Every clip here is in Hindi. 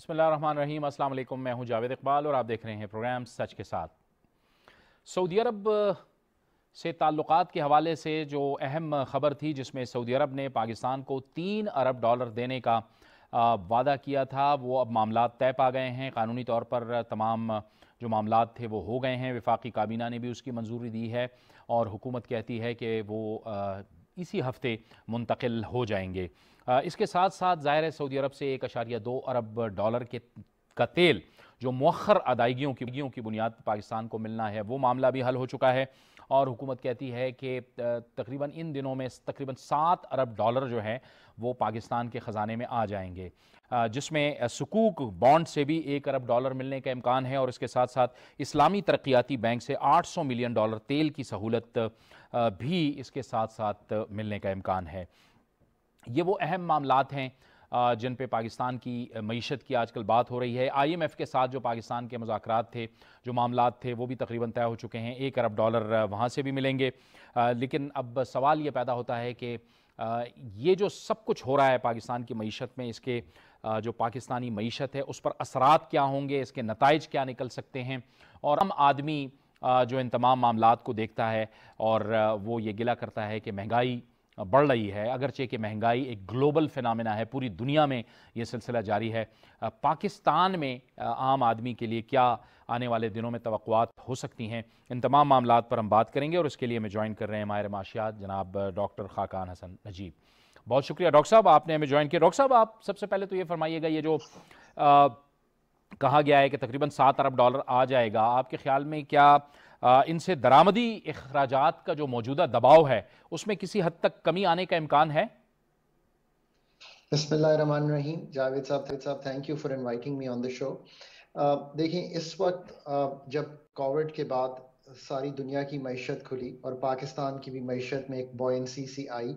बिस्मिल्लाहिर्रहमानिर्रहीम। अस्सलाम वालेकुम। मैं हूं जावेद इकबाल और आप देख रहे हैं प्रोग्राम सच के साथ। सऊदी अरब से ताल्लुकात के हवाले से जो अहम ख़बर थी, जिसमें सऊदी अरब ने पाकिस्तान को $3 अरब देने का वादा किया था, वो अब मामलात तय पा गए हैं। कानूनी तौर पर तमाम जो मामलात थे वो हो गए हैं। वफाकी काबीना ने भी उसकी मंजूरी दी है और हुकूमत कहती है कि वो इसी हफ्ते मुंतकिल हो जाएंगे। इसके साथ साथ ज़ाहिर है सऊदी अरब से $1.2 अरब के का तेल जो मौखर अदायगियों की बुनियाद पर पाकिस्तान को मिलना है, वो मामला भी हल हो चुका है और हुकूमत कहती है कि तकरीबन इन दिनों में तकरीबन $7 अरब जो है वो पाकिस्तान के ख़जाने में आ जाएंगे, जिसमें सुकूक बॉन्ड से भी $1 अरब मिलने का इम्कान है और इसके साथ साथ इस्लामी तरक्याती बैंक से $800 मिलियन तेल की सहूलत भी इसके साथ साथ मिलने का इम्कान है। ये वो अहम मामलात हैं जिन पे पाकिस्तान की मईशत की आजकल बात हो रही है। IMF के साथ जो पाकिस्तान के मुज़ाकरात थे, जो मामलात थे, वो भी तकरीबन तय हो चुके हैं। $1 अरब वहाँ से भी मिलेंगे। लेकिन अब सवाल ये पैदा होता है कि ये जो सब कुछ हो रहा है पाकिस्तान की मईशत में, इसके जो पाकिस्तानी मईशत है उस पर असरात क्या होंगे, इसके नताइज क्या निकल सकते हैं। और आम आदमी जो इन तमाम मामलात को देखता है और वो ये गिला करता है कि महंगाई बढ़ रही है, अगरचे कि महंगाई एक ग्लोबल फिनोमेना है, पूरी दुनिया में ये सिलसिला जारी है। पाकिस्तान में आम आदमी के लिए क्या आने वाले दिनों में तवक्कुआत हो सकती हैं, इन तमाम मामलात पर हम बात करेंगे और इसके लिए हमें ज्वाइन कर रहे हैं माहिर माशियात जनाब डॉक्टर खाकान हसन नजीब। बहुत शुक्रिया डॉक्टर साहब, आपने हमें ज्वाइन किया। डॉक्टर साहब, आप सबसे पहले तो ये फरमाइएगा, ये जो कहा गया है कि तकरीबन $7 अरब आ जाएगा, आपके ख्याल में क्या इनसे दरामदी अखराजात का जो मौजूदा दबाव है उसमें किसी हद तक कमी आने का इम्कान है? बिस्मिल्लाहिर्रहमानिर्रहीम। जावेद साहब, thank you for inviting me on the show. देखिए, इस वक्त जब कोविड के बाद सारी दुनिया की मईशत खुली और पाकिस्तान की भी मईशत में एक बॉयंसी सी आई,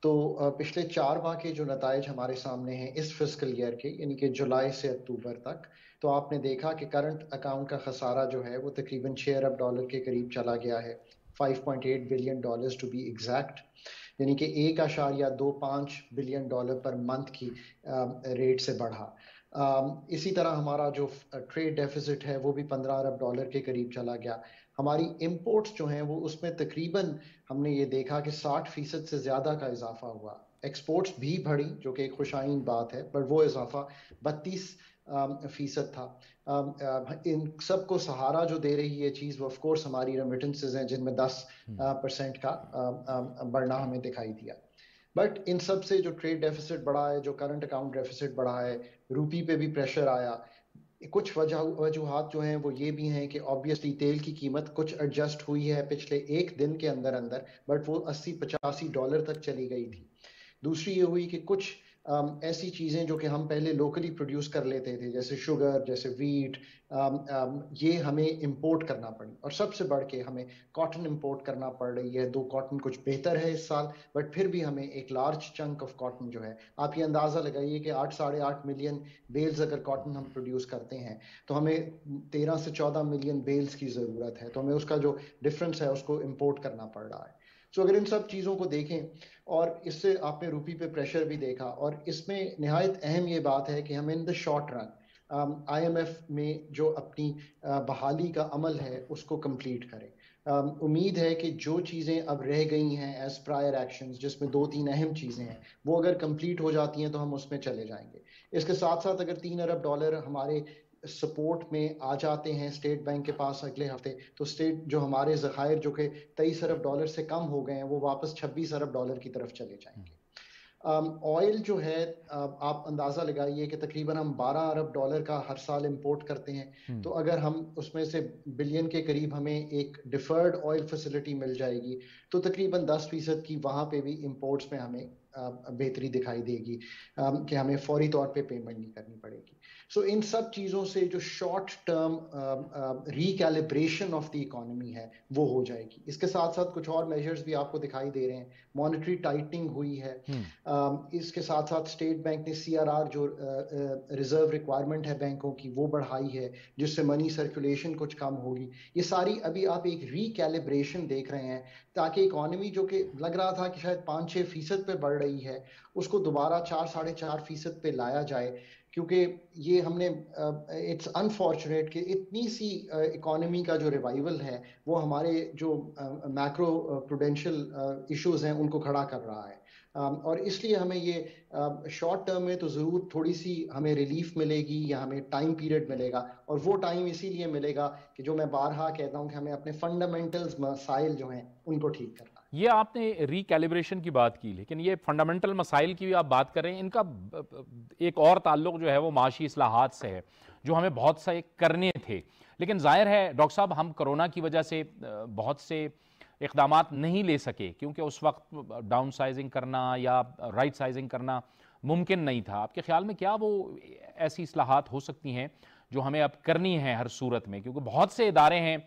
तो पिछले 4 माह के जो नताइज हमारे सामने हैं इस फिस्कल ईयर के, यानी कि जुलाई से अक्टूबर तक, तो आपने देखा कि करंट अकाउंट का खसारा जो है वो तकरीबन $6 अरब के करीब चला गया है। $5.8 बिलियन टू बी एग्जैक्ट, यानी कि $1.25 बिलियन पर मंथ की रेट से बढ़ा। इसी तरह हमारा जो ट्रेड डेफिसिट है वो भी $15 अरब के करीब चला गया। हमारी इंपोर्ट्स जो हैं वो उसमें तकरीबन हमने ये देखा कि 60% से ज़्यादा का इजाफा हुआ। एक्सपोर्ट्स भी बढ़ी, जो कि एक खुशाइन बात है, पर वो इजाफा 32% था। इन सब को सहारा जो दे रही है चीज़, वो ऑफ कोर्स हमारी रेमिटेंसेज हैं, जिनमें 10% का बढ़ना हमें दिखाई दिया। बट इन सब से जो ट्रेड डेफिसिट बढ़ा है, जो करंट अकाउंट डेफिसिट बढ़ा है, रूपी पे भी प्रेशर आया। कुछ वजूहात जो हैं वो ये भी हैं कि ऑब्वियसली तेल की कीमत कुछ एडजस्ट हुई है पिछले एक दिन के अंदर अंदर, बट वो $80-85 तक चली गई थी। दूसरी ये हुई कि कुछ ऐसी चीज़ें जो कि हम पहले लोकली प्रोड्यूस कर लेते थे, जैसे शुगर, जैसे वीट, ये हमें इंपोर्ट करना पड़ी। और सबसे बढ़ के हमें कॉटन इंपोर्ट करना पड़ रही है। दो कॉटन कुछ बेहतर है इस साल, बट फिर भी हमें एक लार्ज चंक ऑफ कॉटन जो है, आप ये अंदाज़ा लगाइए कि 8-8.5 मिलियन बेल्स अगर कॉटन हम प्रोड्यूस करते हैं तो हमें 13 से 14 मिलियन बेल्स की ज़रूरत है। तो हमें उसका जो डिफरेंस है उसको इम्पोर्ट करना पड़ रहा है। सो अगर इन सब चीज़ों को देखें, और इससे आपने रूपी पे प्रेशर भी देखा, और इसमें निहायत अहम ये बात है कि हम in the short run IMF में जो अपनी बहाली का अमल है उसको कंप्लीट करें। उम्मीद है कि जो चीज़ें अब रह गई हैं एज प्रायर एक्शंस, जिसमें 2-3 अहम चीज़ें हैं, वो अगर कंप्लीट हो जाती हैं तो हम उसमें चले जाएंगे। इसके साथ साथ अगर $3 अरब हमारे सपोर्ट में आ जाते हैं स्टेट बैंक के पास अगले हफ्ते, तो स्टेट जो हमारे ज़खायर जो कि $23 अरब से कम हो गए हैं, वो वापस $26 अरब की तरफ चले जाएंगे। ऑयल जो है, आप अंदाज़ा लगाइए कि तकरीबन हम $12 अरब का हर साल इंपोर्ट करते हैं। तो अगर हम उसमें से बिलियन के करीब हमें एक डिफर्ड ऑयल फैसिलिटी मिल जाएगी, तो तकरीबन 10% की वहाँ पे भी इंपोर्ट्स में हमें बेहतरी दिखाई देगी, कि हमें फौरी तौर पे पेमेंट नहीं करनी पड़ेगी। सो इन सब चीज़ों से जो short term recalibration of the economy है वो हो जाएगी। इसके साथ साथ कुछ और मेजर्स भी आपको दिखाई दे रहे हैं। मॉनेटरी टाइटनिंग हुई है। इसके साथ साथ स्टेट बैंक ने CRR जो रिजर्व रिक्वायरमेंट है बैंकों की, वो बढ़ाई है, जिससे मनी सर्कुलेशन कुछ कम होगी। ये सारी अभी आप एक रिकैलिब्रेशन देख रहे हैं, ताकि इकोनॉमी जो कि लग रहा था कि शायद 5-6% पे बढ़ रही है, उसको दोबारा 4-4.5% पे लाया जाए। क्योंकि ये हमने इट्स अनफॉर्चुनेट कि इतनी सी इकोनॉमी का जो रिवाइवल है वो हमारे जो मैक्रो प्रूडेंशियल इश्यूज हैं उनको खड़ा कर रहा है। और इसलिए हमें ये शॉर्ट टर्म में तो ज़रूर थोड़ी सी हमें रिलीफ मिलेगी या हमें टाइम पीरियड मिलेगा, और वो टाइम इसीलिए मिलेगा कि जो मैं बारहा कहता हूँ कि हमें अपने फंडामेंटल्स मसाइल जो हैं उनको ठीक करना है। ये आपने रिकैलिब्रेशन की बात की, लेकिन ये फंडामेंटल मसाइल की भी आप बात कर रहे हैं, इनका एक और ताल्लुक जो है वो माशी इस्लाहात से है, जो हमें बहुत से करने थे। लेकिन जाहिर है डॉक्टर साहब, हम कोरोना की वजह से बहुत से इक़दामात नहीं ले सके, क्योंकि उस वक्त डाउन साइजिंग करना या राइट साइजिंग करना मुमकिन नहीं था। आपके ख्याल में क्या वो ऐसी इस्लाहात हो सकती हैं जो हमें अब करनी है हर सूरत में, क्योंकि बहुत से इदारे हैं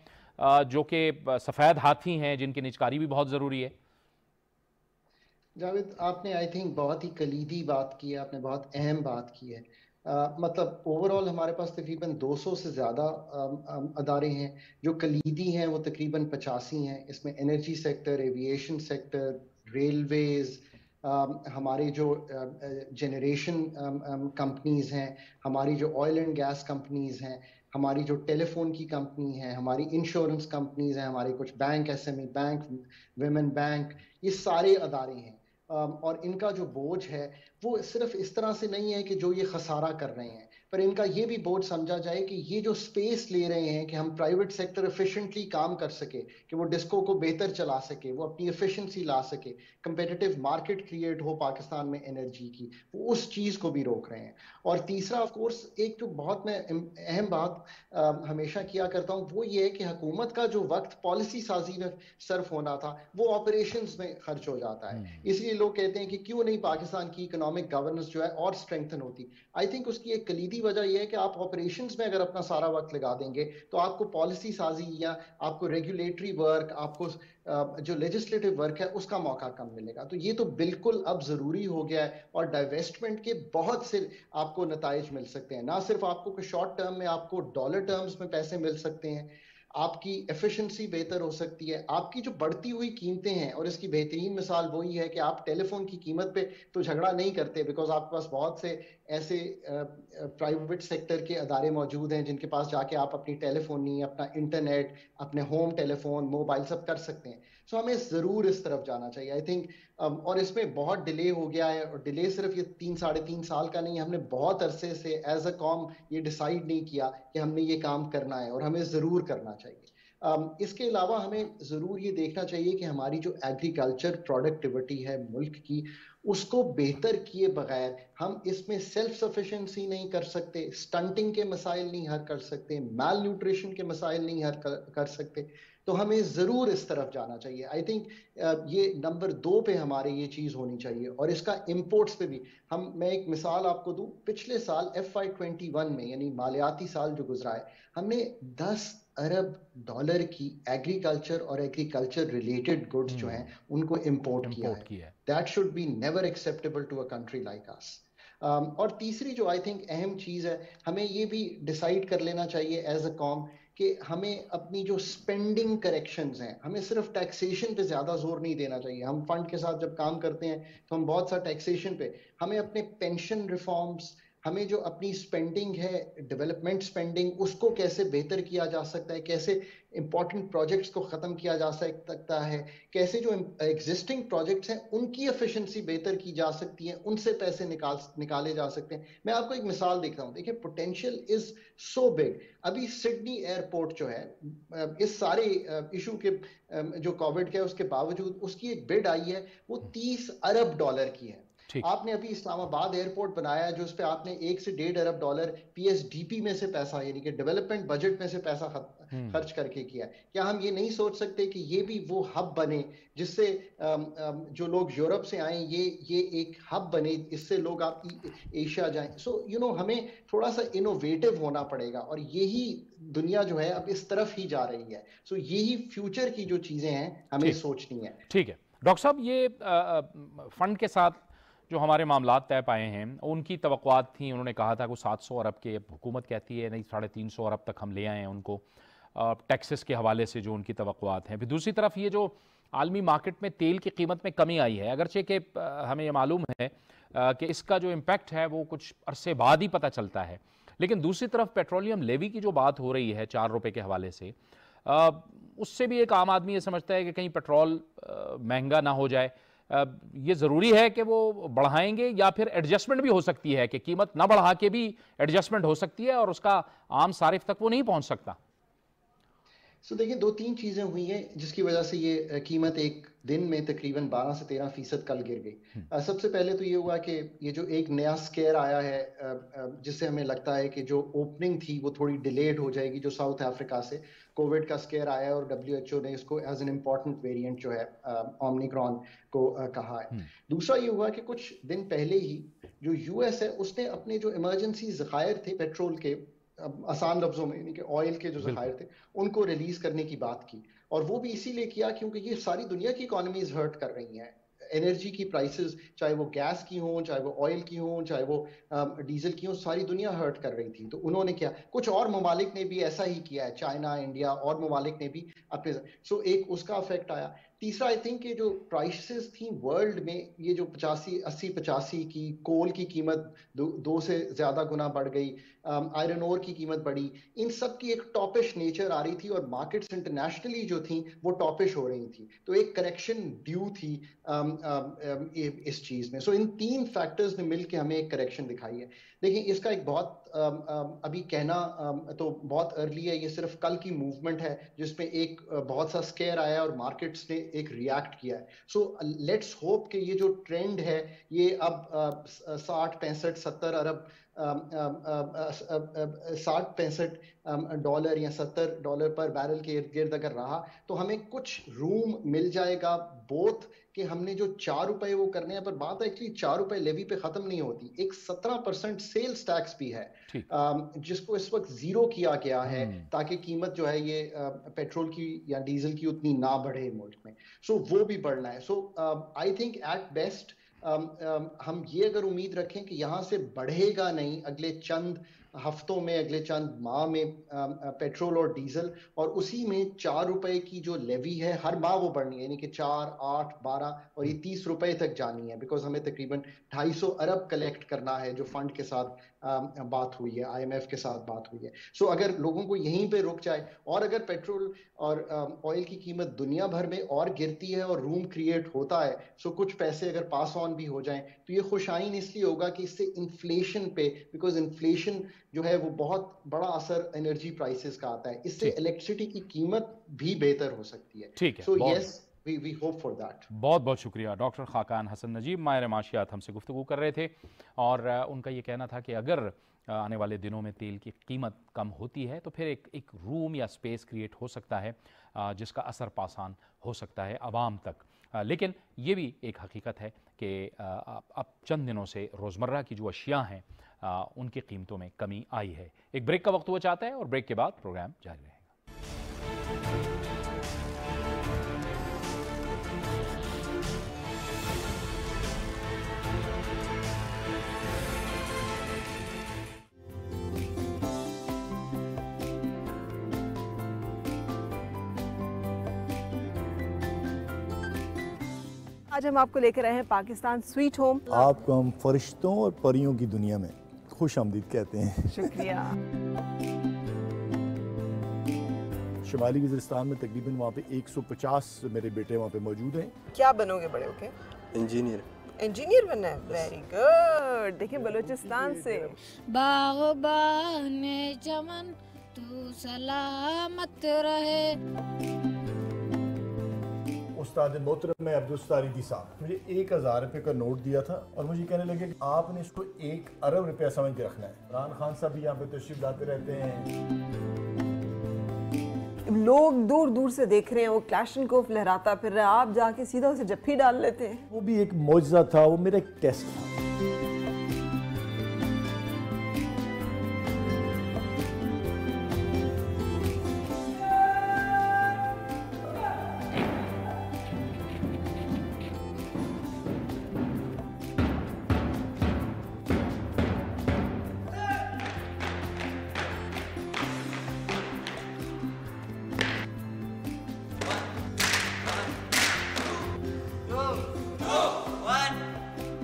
जो कि सफ़ेद हाथी हैं, जिनकी निजकारी भी बहुत ज़रूरी है? जावेद, आपने आई थिंक बहुत ही कलीदी बात की है, आपने बहुत अहम बात की है। मतलब ओवरऑल हमारे पास तकरीबन 200 से ज़्यादा अदारे हैं जो कलीदी हैं, वो तकरीबन 85 हैं। इसमें energy sector, aviation sector, Railways, हमारे जो जनरेशन कंपनीज़ हैं, हमारी जो ऑयल एंड गैस कंपनीज़ हैं, हमारी जो टेलीफोन की कंपनी है, हमारी इंश्योरेंस कंपनीज़ हैं, हमारे कुछ bank, SME bank, women bank, ये सारे अदारे हैं। और इनका जो बोझ है वो सिर्फ इस तरह से नहीं है कि जो ये खसारा कर रहे हैं, पर इनका ये भी बोझ समझा जाए कि ये जो स्पेस ले रहे हैं कि हम प्राइवेट सेक्टर एफिशिएंटली काम कर सके, कि वो डिस्को को बेहतर चला सके, वो अपनी एफिशिएंसी ला सके, कंपेटिटिव मार्केट क्रिएट हो पाकिस्तान में एनर्जी की, वो उस चीज को भी रोक रहे हैं। और तीसरा ऑफ कोर्स एक जो बहुत मैं अहम बात हमेशा किया करता हूँ वो ये है कि हुकूमत का जो वक्त पॉलिसी साजी में सर्फ होना था वो ऑपरेशंस में खर्च हो जाता है। इसलिए लोग कहते हैं कि क्यों नहीं पाकिस्तान की इकोनॉमिक गवर्नेंस जो है और स्ट्रेंथन होती। आई थिंक उसकी एक कलीदी वजह यह है कि आप ऑपरेशंस में अगर अपना सारा वक्त लगा देंगे तो आपको पॉलिसी साजी या आपको रेगुलेटरी वर्क, आपको जो लेजिस्लेटिव वर्क है उसका मौका कम मिलेगा। तो ये तो बिल्कुल अब जरूरी हो गया है, और डाइवेस्टमेंट के बहुत से आपको नताइज मिल सकते हैं। ना सिर्फ आपको शॉर्ट टर्म में आपको डॉलर टर्म्स में पैसे मिल सकते हैं, आपकी एफिशिएंसी बेहतर हो सकती है, आपकी जो बढ़ती हुई कीमतें हैं, और इसकी बेहतरीन मिसाल वही है कि आप टेलीफोन की कीमत पे तो झगड़ा नहीं करते, बिकॉज आपके पास बहुत से ऐसे प्राइवेट सेक्टर के अदारे मौजूद हैं जिनके पास जाके आप अपनी टेलीफोनी, अपना इंटरनेट, अपने होम टेलीफोन, मोबाइल सब कर सकते हैं। सो हमें ज़रूर इस तरफ जाना चाहिए आई थिंक। और इसमें बहुत डिले हो गया है, और डिले सिर्फ ये 3 साढ़े 3 साल का नहीं है, हमने बहुत अरसे से एज अ कॉम ये डिसाइड नहीं किया कि हमने ये काम करना है, और हमें ज़रूर करना चाहिए। इसके अलावा हमें ज़रूर ये देखना चाहिए कि हमारी जो एग्रीकल्चर प्रोडक्टिविटी है मुल्क की, उसको बेहतर किए बगैर हम इसमें सेल्फ सफिशिएंसी नहीं कर सकते, स्टंटिंग के मसाइल नहीं हल कर सकते, माल न्यूट्रिशन के मसाइल नहीं हल कर सकते। तो हमें ज़रूर इस तरफ जाना चाहिए। आई थिंक ये नंबर 2 पे हमारे ये चीज़ होनी चाहिए, और इसका इम्पोर्ट्स पे भी मैं एक मिसाल आपको दूं। पिछले साल FY21 में, यानी मालियाती साल जो गुजरा है, हमने 10 अरब डॉलर की एग्रीकल्चर और एग्रीकल्चर रिलेटेड गुड्स जो हैं उनको इंपोर्ट किया है। किया है। That should be never acceptable to a country like us. और तीसरी जो आई थिंक अहम चीज़ है, हमें ये भी डिसाइड कर लेना चाहिए एज अ कॉम कि हमें अपनी जो स्पेंडिंग करेक्शंस हैं, हमें सिर्फ टैक्सेशन पे ज़्यादा जोर नहीं देना चाहिए। हम फंड के साथ जब काम करते हैं तो हम बहुत सा टैक्सेशन पे, हमें अपने पेंशन रिफॉर्म्स, हमें जो अपनी स्पेंडिंग है, डेवलपमेंट स्पेंडिंग, उसको कैसे बेहतर किया जा सकता है, कैसे इंपॉर्टेंट प्रोजेक्ट्स को ख़त्म किया जा सकता है, कैसे जो एग्जिस्टिंग प्रोजेक्ट्स हैं उनकी एफिशिएंसी बेहतर की जा सकती है, उनसे पैसे निकाले जा सकते हैं। मैं आपको एक मिसाल देता हूँ, देखिए पोटेंशियल इज सो बिग। अभी सिडनी एयरपोर्ट जो है, इस सारे इशू के जो कोविड के उसके बावजूद उसकी एक बिड आई है, वो 30 अरब डॉलर की है। आपने अभी इस्लामाबाद एयरपोर्ट बनाया है जो उस पर आपने 1 से 1.5 अरब डॉलर PSDP में से पैसा, यानी कि डेवलपमेंट बजट में से पैसा खर्च करके किया है। क्या हम ये नहीं सोच सकते कि ये भी वो हब बने जिससे जो लोग यूरोप से आए, ये एक हब बने, इससे लोग आप एशिया जाएं। सो हमें थोड़ा सा इनोवेटिव होना पड़ेगा, और यही दुनिया जो है अब इस तरफ ही जा रही है। सो यही फ्यूचर की जो चीजें हैं हमें सोचनी है। ठीक है डॉक्टर साहब, ये फंड के साथ जो हमारे मामलात तय पाए हैं उनकी तवक्कुआत थी। उन्होंने कहा था कि 700 अरब के, हुकूमत कहती है नहीं 350 अरब तक हम ले आए हैं उनको, टैक्सेस के हवाले से जो उनकी तवक्कुआत हैं। फिर दूसरी तरफ ये जो आलमी मार्केट में तेल की कीमत में कमी आई है, अगरचे कि हमें ये मालूम है कि इसका जो इम्पैक्ट है वो कुछ अरसे बाद ही पता चलता है। लेकिन दूसरी तरफ पेट्रोलियम लेवी की जो बात हो रही है 4 रुपये के हवाले से, उससे भी एक आम आदमी ये समझता है कि कहीं पेट्रोल महंगा ना हो जाए। ये ज़रूरी है कि वो बढ़ाएंगे या फिर एडजस्टमेंट भी हो सकती है कि कीमत ना बढ़ा के भी एडजस्टमेंट हो सकती है और उसका आम सारिफ तक वो नहीं पहुंच सकता। सो देखिए, 2-3 चीज़ें हुई हैं जिसकी वजह से ये कीमत एक दिन में तकरीबन 12 से 13% कल गिर गई। सबसे पहले तो ये हुआ कि ये जो एक नया स्केयर आया है, जिससे हमें लगता है कि जो ओपनिंग थी वो थोड़ी डिलेड हो जाएगी, जो साउथ अफ्रीका से कोविड का स्केयर आया है और WHO ने इसको एज एन इम्पॉर्टेंट वेरिएंट जो है ओमिक्रॉन को कहा है। दूसरा ये हुआ कि कुछ दिन पहले ही जो US है उसने अपने जो इमरजेंसी ज़खायर थे पेट्रोल के, आसान लफ्जों में यानी कि ऑयल के जो ज़खायर थे उनको रिलीज करने की बात की, और वो भी इसीलिए किया क्योंकि ये सारी दुनिया की इकोनॉमीज हर्ट कर रही हैं। एनर्जी की प्राइसेस, चाहे वो गैस की हो, चाहे वो ऑयल की हो, चाहे वो डीजल की हो, सारी दुनिया हर्ट कर रही थी। तो उन्होंने क्या, कुछ और ममालिक ने भी ऐसा ही किया है, चाइना, इंडिया और ममालिक ने भी अपने, सो एक उसका इफेक्ट आया। तीसरा, आई थिंक ये जो प्राइसेस थी वर्ल्ड में, ये जो 80-85 की कोल की कीमत दो से ज्यादा गुना बढ़ गई, आयरन ओर की कीमत बढ़ी, इन सब की एक टॉपिश नेचर आ रही थी और मार्केट्स इंटरनेशनली जो थी वो टॉपिश हो रही थी। तो एक करेक्शन ड्यू थी इस चीज में। सो इन 3 फैक्टर्स ने मिलकर हमें एक करेक्शन दिखाई है। देखिए, इसका एक बहुत अभी कहना तो बहुत अर्ली है, ये सिर्फ कल की मूवमेंट है जिसमें एक बहुत सा स्केयर आया और मार्केट्स ने एक रिएक्ट किया है। सो लेट्स होप कि ये जो ट्रेंड है ये अब 60-65-70 अरब $60-65 या $70 पर बैरल के इर्द गिर्द अगर रहा तो हमें कुछ रूम मिल जाएगा, बोथ कि हमने जो 4 रुपए वो करने हैं, पर बात एक्चुअली 4 रुपए लेवी पे खत्म नहीं होती। एक 17% सेल्स टैक्स भी है जिसको इस वक्त जीरो किया गया है ताकि कीमत जो है ये पेट्रोल की या डीजल की उतनी ना बढ़े मुल्क में। सो वो भी बढ़ना है। सो आई थिंक एट बेस्ट हम ये अगर उम्मीद रखें कि यहाँ से बढ़ेगा नहीं अगले चंद हफ्तों में, अगले चंद माह में पेट्रोल और डीजल, और उसी में 4 रुपए की जो लेवी है हर माह वो बढ़नी है, यानी कि 4, 8, 12 और ये 30 रुपए तक जानी है, बिकॉज हमें तकरीबन 250 अरब कलेक्ट करना है जो फंड के साथ बात हुई है, IMF के साथ बात हुई है। सो अगर लोगों को यहीं पे रुक जाए और अगर पेट्रोल और ऑयल की कीमत दुनिया भर में और गिरती है और रूम क्रिएट होता है, सो कुछ पैसे अगर पास ऑन भी हो जाएं तो ये खुशाइन इसलिए होगा कि इससे इन्फ्लेशन पे, बिकॉज इन्फ्लेशन जो है वो बहुत बड़ा असर एनर्जी प्राइसेस का आता है, इससे इलेक्ट्रिसिटी की कीमत भी बेहतर हो सकती है। ठीक है, so yes, we hope for that। बहुत बहुत शुक्रिया डॉक्टर खाकान हसन नजीब, माहिर माशियात, हमसे गुफ्तगू कर रहे थे और उनका ये कहना था कि अगर आने वाले दिनों में तेल की कीमत कम होती है तो फिर एक रूम या स्पेस क्रिएट हो सकता है जिसका असर पासान हो सकता है आवाम तक। लेकिन ये भी एक हकीकत है कि अब चंद दिनों से रोज़मर्रा की जो अशिया हैं उनकी कीमतों में कमी आई है। एक ब्रेक का वक्त हुआ चाहता है और ब्रेक के बाद प्रोग्राम जारी रहेगा। आज हम आपको लेकर आए हैं पाकिस्तान स्वीट होम। आपको हम फरिश्तों और परियों की दुनिया में खुश आमदीद कहते हैं। शुक्रिया। शुमाली वज़ीरिस्तान में तकरीबन वहाँ पे 150 मेरे बेटे वहाँ पे मौजूद हैं। क्या बनोगे बड़े होके? इंजीनियर। इंजीनियर बनना है, वेरी गुड। देखिए बलूचिस्तान से। बाग़बान चमन तू सलामत रहे। उस्ताद मोहतरम में अब्दुल साहब मुझे 1000 रुपये का नोट दिया था और मुझे कहने लगे कि आपने इसको 1 अरब रुपया समझ के रखना है। इमरान खान साहब भी यहाँ पे तशरीफ लाते रहते हैं। लोग दूर दूर से देख रहे हैं, वो क्लैशनकोफ लहराता फिर रहा, आप जाके सीधा उसे जफ्फी डाल लेते हैं। वो भी एक मौजज़ा था, वो मेरा एक टेस्ट था।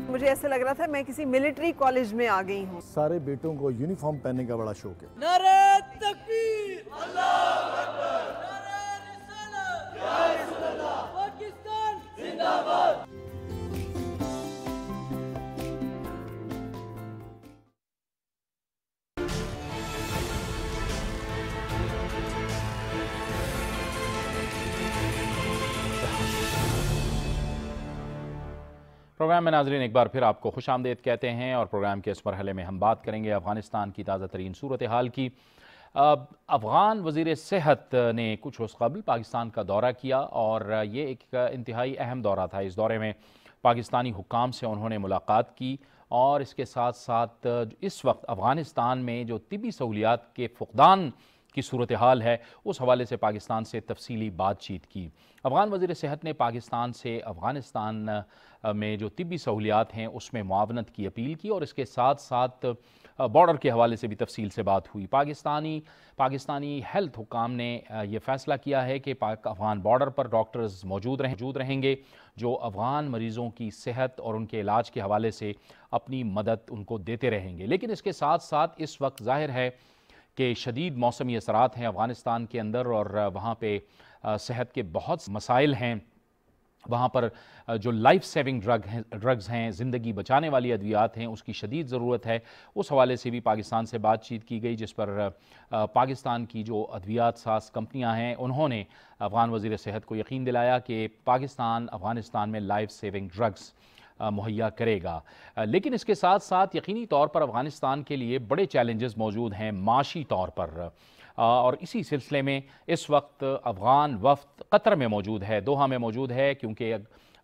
मुझे मुझे ऐसा लग रहा था मैं किसी मिलिट्री कॉलेज में आ गई हूँ। सारे बेटों को यूनिफॉर्म पहनने का बड़ा शौक है। नारे तकबीर, अल्लाहू अकबर, नारे रिसालत, या रसूलल्लाह, पाकिस्तान जिंदाबाद। प्रोग्राम में नाजरीन एक बार फिर आपको खुशामदीद कहते हैं और प्रोग्राम के इस मरहले में हम बात करेंगे अफ़गानिस्तान की ताज़ा तरीन सूरत हाल की। अफ़गान वज़ीर सेहत ने कुछ रोज़ कबल पाकिस्तान का दौरा किया और ये एक इंतहाई अहम दौरा था। इस दौरे में पाकिस्तानी हुक्काम से उन्होंने मुलाकात की और इसके साथ साथ इस वक्त अफ़गानिस्तान में जो तिबी सहूलियात के फ़ुक़दान की सूरत हाल है उस हवाले से पाकिस्तान से तफसीली बातचीत की। अफ़गान वज़ीर सेहत ने पाकिस्तान से अफ़गानिस्तान में जो तिब्बी सहूलियात हैं उसमें मुआवनत की अपील की और इसके साथ साथ बॉर्डर के हवाले से भी तफसील से बात हुई। पाकिस्तानी हेल्थ हुक्काम ने यह फ़ैसला किया है कि अफ़गान बॉर्डर पर डॉक्टर्स मौजूद रहेंगे जो अफ़गान मरीज़ों की सेहत और उनके इलाज के हवाले से अपनी मदद उनको देते रहेंगे। लेकिन इसके साथ साथ इस वक्त ज़ाहिर है कि शदीद मौसमी असरात हैं अफ़गानिस्तान के अंदर और वहाँ पे सेहत के बहुत मसाइल हैं। वहाँ पर जो लाइफ सेविंग ड्रग्स हैं, ज़िंदगी बचाने वाली अद्वियात हैं, उसकी शदीद ज़रूरत है। उस हवाले से भी पाकिस्तान से बातचीत की गई जिस पर पाकिस्तान की जो अद्वियात साज कंपनियाँ हैं उन्होंने अफ़गान वज़ीर सेहत को यकीन दिलाया कि पाकिस्तान अफ़गानिस्तान में लाइफ सेविंग ड्रग्स मुहैया करेगा। लेकिन इसके साथ साथ यकीनी तौर पर अफ़गानिस्तान के लिए बड़े चैलेंजेस मौजूद हैं माशी तौर पर और इसी सिलसिले में इस वक्त अफ़गान वफ़द कतर में मौजूद है, दोहा में मौजूद है, क्योंकि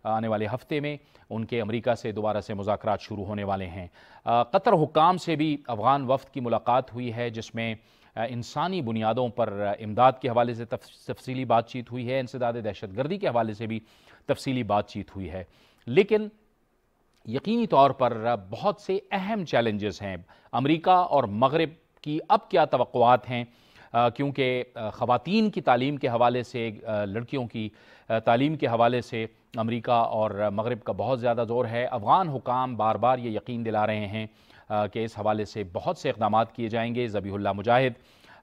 आने वाले हफ्ते में उनके अमेरिका से दोबारा से मुज़ाकरात शुरू होने वाले हैं। कतर हुक्काम से भी अफ़गान वफ़द की मुलाकात हुई है जिसमें इंसानी बुनियादों पर इमदाद के हवाले से तफसीली बातचीत हुई है, इंसदाद दहशतगर्दी के हवाले से भी तफसीली बातचीत हुई है। लेकिन यकीनी तौर पर बहुत से अहम चैलेंजेस हैं। अमेरिका और मगरिब की अब क्या तवक्कुआत हैं, क्योंकि ख़वातीन की तालीम के हवाले से, लड़कियों की तालीम के हवाले से अमेरिका और मगरिब का बहुत ज़्यादा ज़ोर है। अफ़गान हुकाम बार बार ये यकीन दिला रहे हैं कि इस हवाले से बहुत से इक़दामात किए जाएंगे। ज़बीहुल्लाह मुजाहिद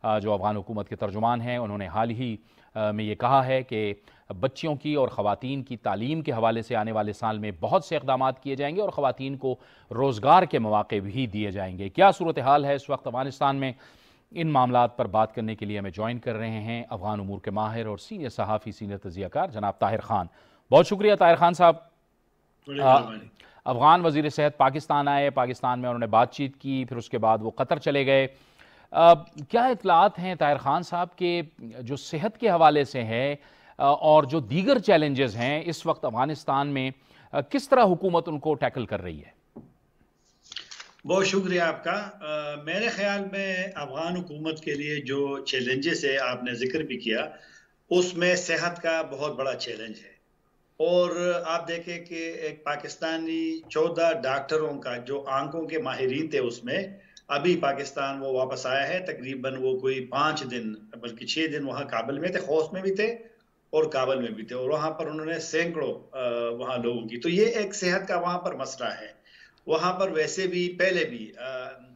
जो अफ़गान हुकूमत के तर्जुमान हैं उन्होंने हाल ही में ये कहा है कि बच्चियों की और ख़वातीन की तालीम के हवाले से आने वाले साल में बहुत से इक़दामात किए जाएंगे और ख़वातीन को रोज़गार के मौक़े भी दिए जाएंगे। क्या सूरत हाल है इस वक्त अफ़गानिस्तान में, इन मामलात पर बात करने के लिए हमें ज्वाइन कर रहे हैं अफ़गान उमूर के माहिर और सीनियर सहाफ़ी, सीनियर तज़ियाकार जनाब ताहिर ख़ान। बहुत शुक्रिया ताहिर ख़ान साहब। अफ़गान वज़ीर सेहत पाकिस्तान आए, पाकिस्तान में उन्होंने बातचीत की, फिर उसके बाद वो कतर चले गए। क्या इत्तलात हैं ताहिर ख़ान साहब के जो सेहत के हवाले से है और जो दीगर चैलेंजेस हैं इस वक्त अफ़गानिस्तान में, किस तरह हुकूमत उनको टैकल कर रही है? बहुत शुक्रिया आपका। मेरे ख्याल में अफ़गान हुकूमत के लिए जो चैलेंजेस है आपने जिक्र भी किया, उसमें सेहत का बहुत बड़ा चैलेंज है। और आप देखें कि एक पाकिस्तानी 14 डॉक्टरों का जो आंखों के माहिरीन थे उसमें अभी पाकिस्तान वो वापस आया है। तकरीबन वो कोई 5 दिन बल्कि 6 दिन वहाँ काबुल में थे, खौस में भी थे और काबुल में भी थे, और वहाँ पर उन्होंने सैकड़ों वहाँ लोगों की, तो ये एक सेहत का वहाँ पर मसला है। वहाँ पर वैसे भी पहले भी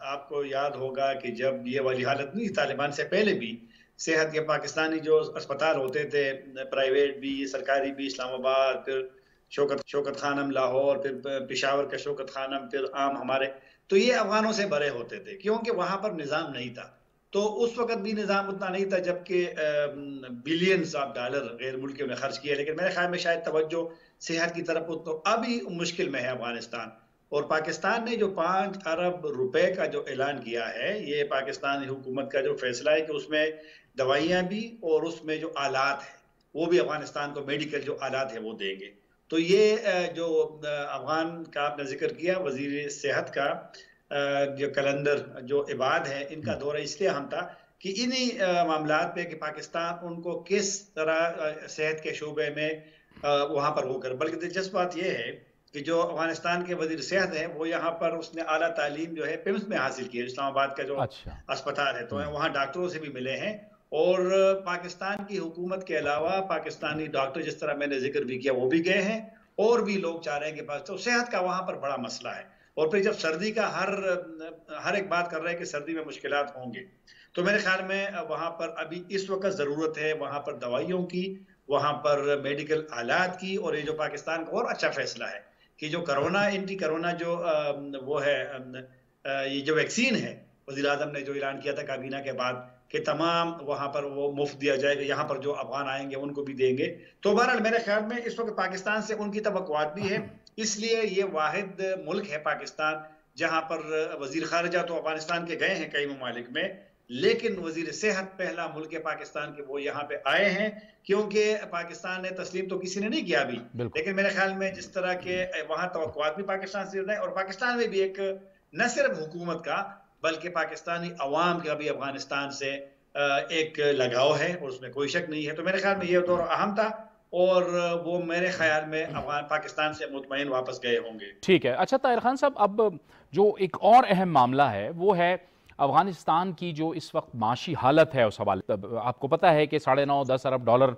आपको याद होगा कि जब ये वाली हालत नहीं, तालिबान से पहले भी सेहत के पाकिस्तानी जो अस्पताल होते थे, प्राइवेट भी सरकारी भी, इस्लामाबाद, फिर शौकत खानम लाहौर, फिर पेशावर का शौकत खानम, फिर आम हमारे, तो ये अफगानों से भरे होते थे क्योंकि वहाँ पर निज़ाम नहीं था। तो उस वक्त भी निज़ाम उतना नहीं था जबकि बिलियंस ऑफ डॉलर गैर मुल्कियों में खर्च किए, लेकिन मेरे ख्याल में शायद तवज्जो सेहत की तरफ तो अभी मुश्किल में है अफगानिस्तान। और पाकिस्तान ने जो 5 अरब रुपए का जो ऐलान किया है, ये पाकिस्तान हुकूमत का जो फैसला है कि उसमें दवाइयाँ भी और उसमें जो आलात है वो भी अफगानिस्तान को मेडिकल जो आलात है वो देंगे। तो ये जो अफगान का आपने जिक्र किया वजीर सेहत का जो कलंदर जो इबाद है, इनका दौरा इसलिए अहम था कि इन्हीं मामलात पे कि पाकिस्तान उनको किस तरह सेहत के शोबे में वहाँ पर वो कर। बल्कि दिलचस्प बात यह है कि जो अफगानिस्तान के वजीर सेहत है वो यहाँ पर उसने आला तालीम जो है पिम्स में हासिल की है, इस्लामाबाद का जो अस्पताल है, तो वहाँ डॉक्टरों से भी मिले हैं। और पाकिस्तान की हुकूमत के अलावा पाकिस्तानी डॉक्टर, जिस तरह मैंने जिक्र भी किया, वो भी गए हैं और भी लोग चाह रहे हैं कि पास, तो सेहत का वहां पर बड़ा मसला है। और फिर जब सर्दी का हर एक बात कर रहे हैं कि सर्दी में मुश्किलात होंगे, तो मेरे ख्याल में वहां पर अभी इस वक्त जरूरत है वहां पर दवाइयों की, वहां पर मेडिकल आलात की। और ये जो पाकिस्तान का और अच्छा फैसला है कि जो कोरोना एंटी कोरोना जो वो है ये जो वैक्सीन है, वज़ीर आज़म ने जो ऐलान किया था काबीना के बाद कि तमाम वहां पर वो मुफ्त दिया जाएगा, यहाँ पर जो अफगान आएंगे उनको भी देंगे। तो बहरहाल मेरे ख्याल में इस वक्त पाकिस्तान से उनकी तवक्कुआत भी है, इसलिए ये वाहिद मुल्क है पाकिस्तान जहां पर वजीर खारिजा तो अफगानिस्तान के गए हैं कई ममालिक में, लेकिन वजीर सेहत पहला मुल्क है पाकिस्तान के वो यहाँ पे आए हैं, क्योंकि पाकिस्तान ने तस्लीम तो किसी ने नहीं किया अभी, लेकिन मेरे ख्याल में जिस तरह के वहां तवक्कुआत भी पाकिस्तान से है, और पाकिस्तान में भी एक न सिर्फ हुकूमत का बल्कि पाकिस्तानी अवाम का भी अफगानिस्तान से एक लगाव है, और उसमें कोई शक नहीं है। तो मेरे ख्याल में ये दौर अहम था, और वो मेरे ख्याल में अफगान पाकिस्तान से मुतमईन वापस गए होंगे। ठीक है। अच्छा ताहिर खान साहब, अब जो एक और अहम मामला है वो है अफगानिस्तान की जो इस वक्त माशी हालत है। उस हवाले आपको पता है कि 9.5-10 अरब डॉलर